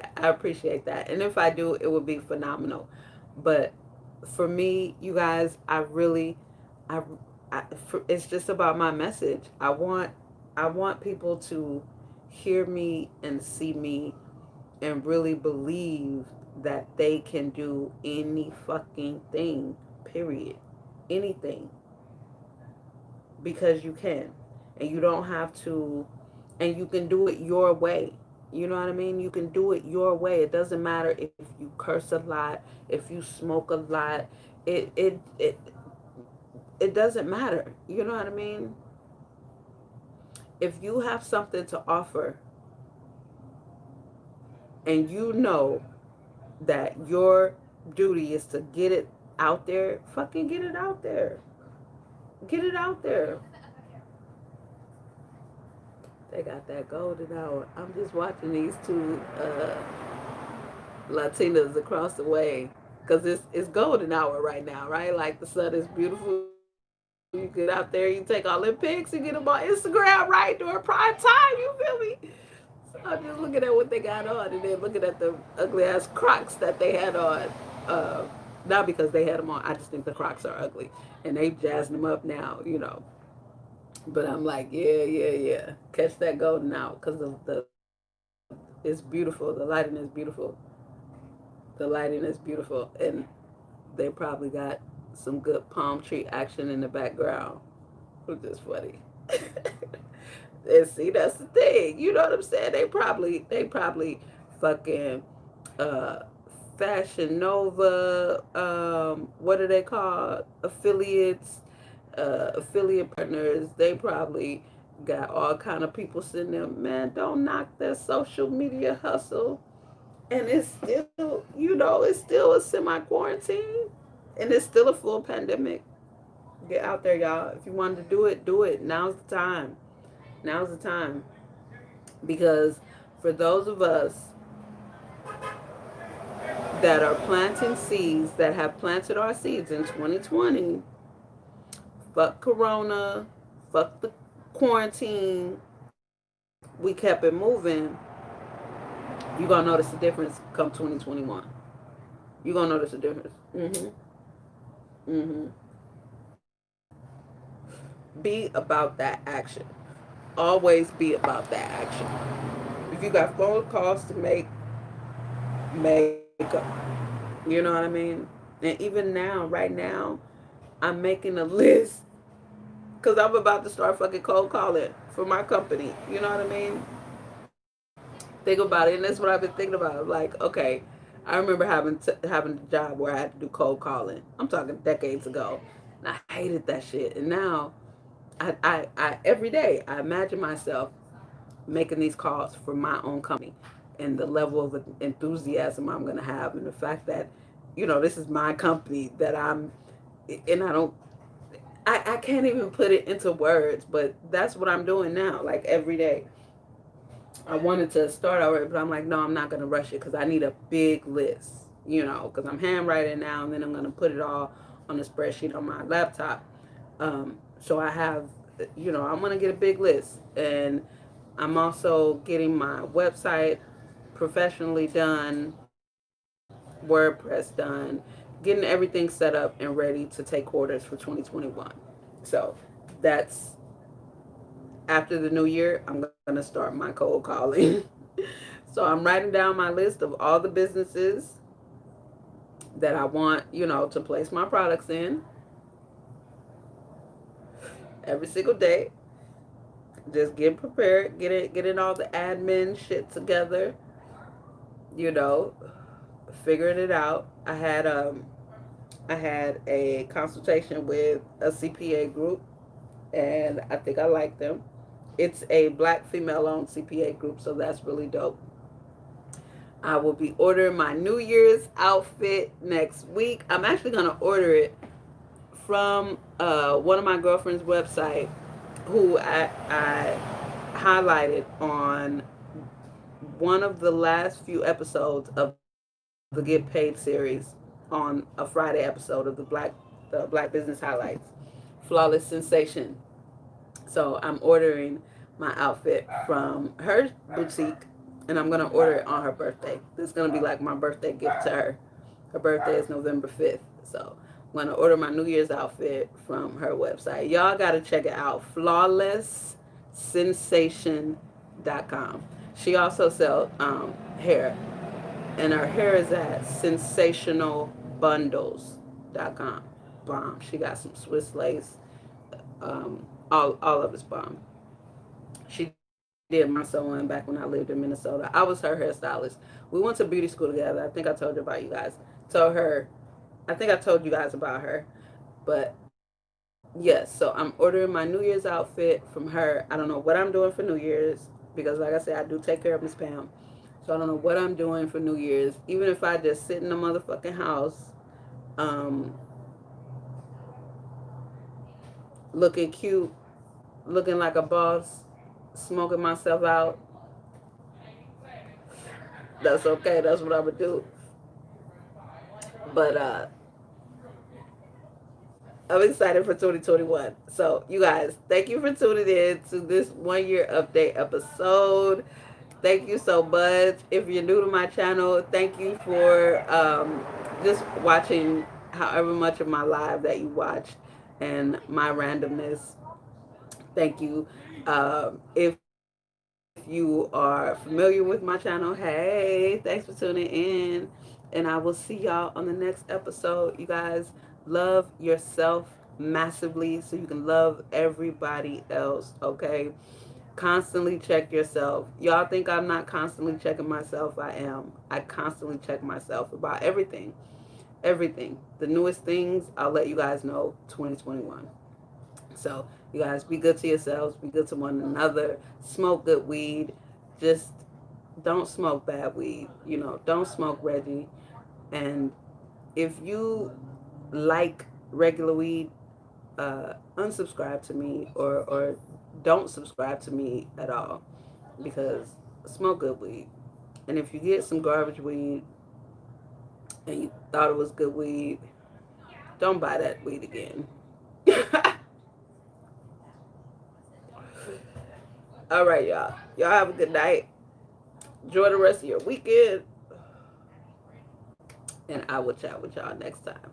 that. And if I do, it would be phenomenal. But for me, you guys, I really, I, it's just about my message. I want people to hear me and see me and really believe that they can do any fucking thing, period. Anything. Because you can. And you don't have to, and you can do it your way. You know what I mean? You can do it your way. It doesn't matter if you curse a lot, if you smoke a lot. It doesn't matter. You know what I mean? If you have something to offer and you know that your duty is to get it out there, fucking get it out there. Get it out there. They got that golden hour. I'm just watching these two Latinas across the way because it's golden hour right now, right? Like the sun is beautiful. You get out there, you take all them pics, you get them on Instagram, right? During prime time, you feel me? So I'm just looking at what they got on and then looking at the ugly ass Crocs that they had on. Uh, Not because they had them on. I just think the Crocs are ugly, and they jazzing them up now, you know. But I'm like, yeah, yeah, yeah. Catch that golden out because the it's beautiful. The lighting is beautiful. The lighting is beautiful, and they probably got some good palm tree action in the background, which is funny. And see, that's the thing. You know what I'm saying? They probably fucking uh Fashion Nova, what are they called? Affiliate partners. They probably got all kind of people sitting there. Man, don't knock their social media hustle. And it's still, it's still a semi quarantine, and it's still a full pandemic. Get out there, y'all. If you wanted to do it, do it. Now's the time. Now's the time. Because for those of us that are planting seeds, that have planted our seeds in 2020, fuck Corona, fuck the quarantine, we kept it moving, you're going to notice the difference come 2021. You're going to notice the difference. Mm-hmm. Be about that action. Always be about that action. If you got phone calls to make them. You know what I mean? And even now, right now, I'm making a list because I'm about to start fucking cold calling for my company. You know what I mean? Think about it, and that's what I've been thinking about. Like, okay, I remember having a job where I had to do cold calling. I'm talking decades ago, and I hated that shit. And now, I every day I imagine myself making these calls for my own company, and the level of enthusiasm I'm going to have, and the fact that, this is my company that and I don't, I can't even put it into words, but that's what I'm doing now, like every day. I wanted to start already, but I'm like, no, I'm not going to rush it because I need a big list, because I'm handwriting now, and then I'm going to put it all on a spreadsheet on my laptop. So I have, I'm going to get a big list. And I'm also getting my website professionally done, WordPress done, getting everything set up and ready to take orders for 2021. So that's after the new year, I'm going to start my cold calling. So I'm writing down my list of all the businesses that I want, to place my products in every single day. Just get prepared, getting all the admin shit together, you know, figuring it out. I had a consultation with a CPA group, and I think I like them. It's a black female owned CPA group, so that's really dope. I will be ordering my New Year's outfit next week. I'm actually gonna order it from one of my girlfriend's website, who I highlighted on one of the last few episodes of the Get Paid series on a Friday episode of the Black Business Highlights, Flawless Sensation. So I'm ordering my outfit from her boutique, and I'm gonna order it on her birthday. This is gonna be like my birthday gift to her. Her birthday is November 5th, so I'm gonna order my New Year's outfit from her website. Y'all gotta check it out. Flawless Sensation thru.com. She also sells hair, and her hair is at sensationalbundles.com. Bomb. She got some Swiss lace. All of it's bomb. She did my sewing back when I lived in Minnesota. I was her hairstylist. We went to beauty school together. I think I told you about you guys. Told her. I think I told you guys about her. But yes, so I'm ordering my New Year's outfit from her. I don't know what I'm doing for New Year's because, like I said, I do take care of Miss Pam. So I don't know what I'm doing for New Year's. Even if I just sit in the motherfucking house, um, looking cute, looking like a boss, smoking myself out, that's okay. That's what I would do. But I'm excited for 2021. So, you guys, thank you for tuning in to this 1 year update episode. Thank you so much. If you're new to my channel, thank you for just watching however much of my live that you watched and my randomness. Thank you. If you are familiar with my channel, hey, thanks for tuning in. And I will see y'all on the next episode. You guys, love yourself massively so you can love everybody else, okay? Constantly check yourself. Y'all think I'm not constantly checking myself? I am. I constantly check myself about everything. Everything. The newest things, I'll let you guys know 2021. So, you guys, be good to yourselves, be good to one another, smoke good weed. Just don't smoke bad weed. Don't smoke Reggie. And if you like regular weed, unsubscribe to me or don't subscribe to me at all because smoke good weed. And if you get some garbage weed and you thought it was good weed, don't buy that weed again. All right, y'all. Y'all have a good night. Enjoy the rest of your weekend. And I will chat with y'all next time.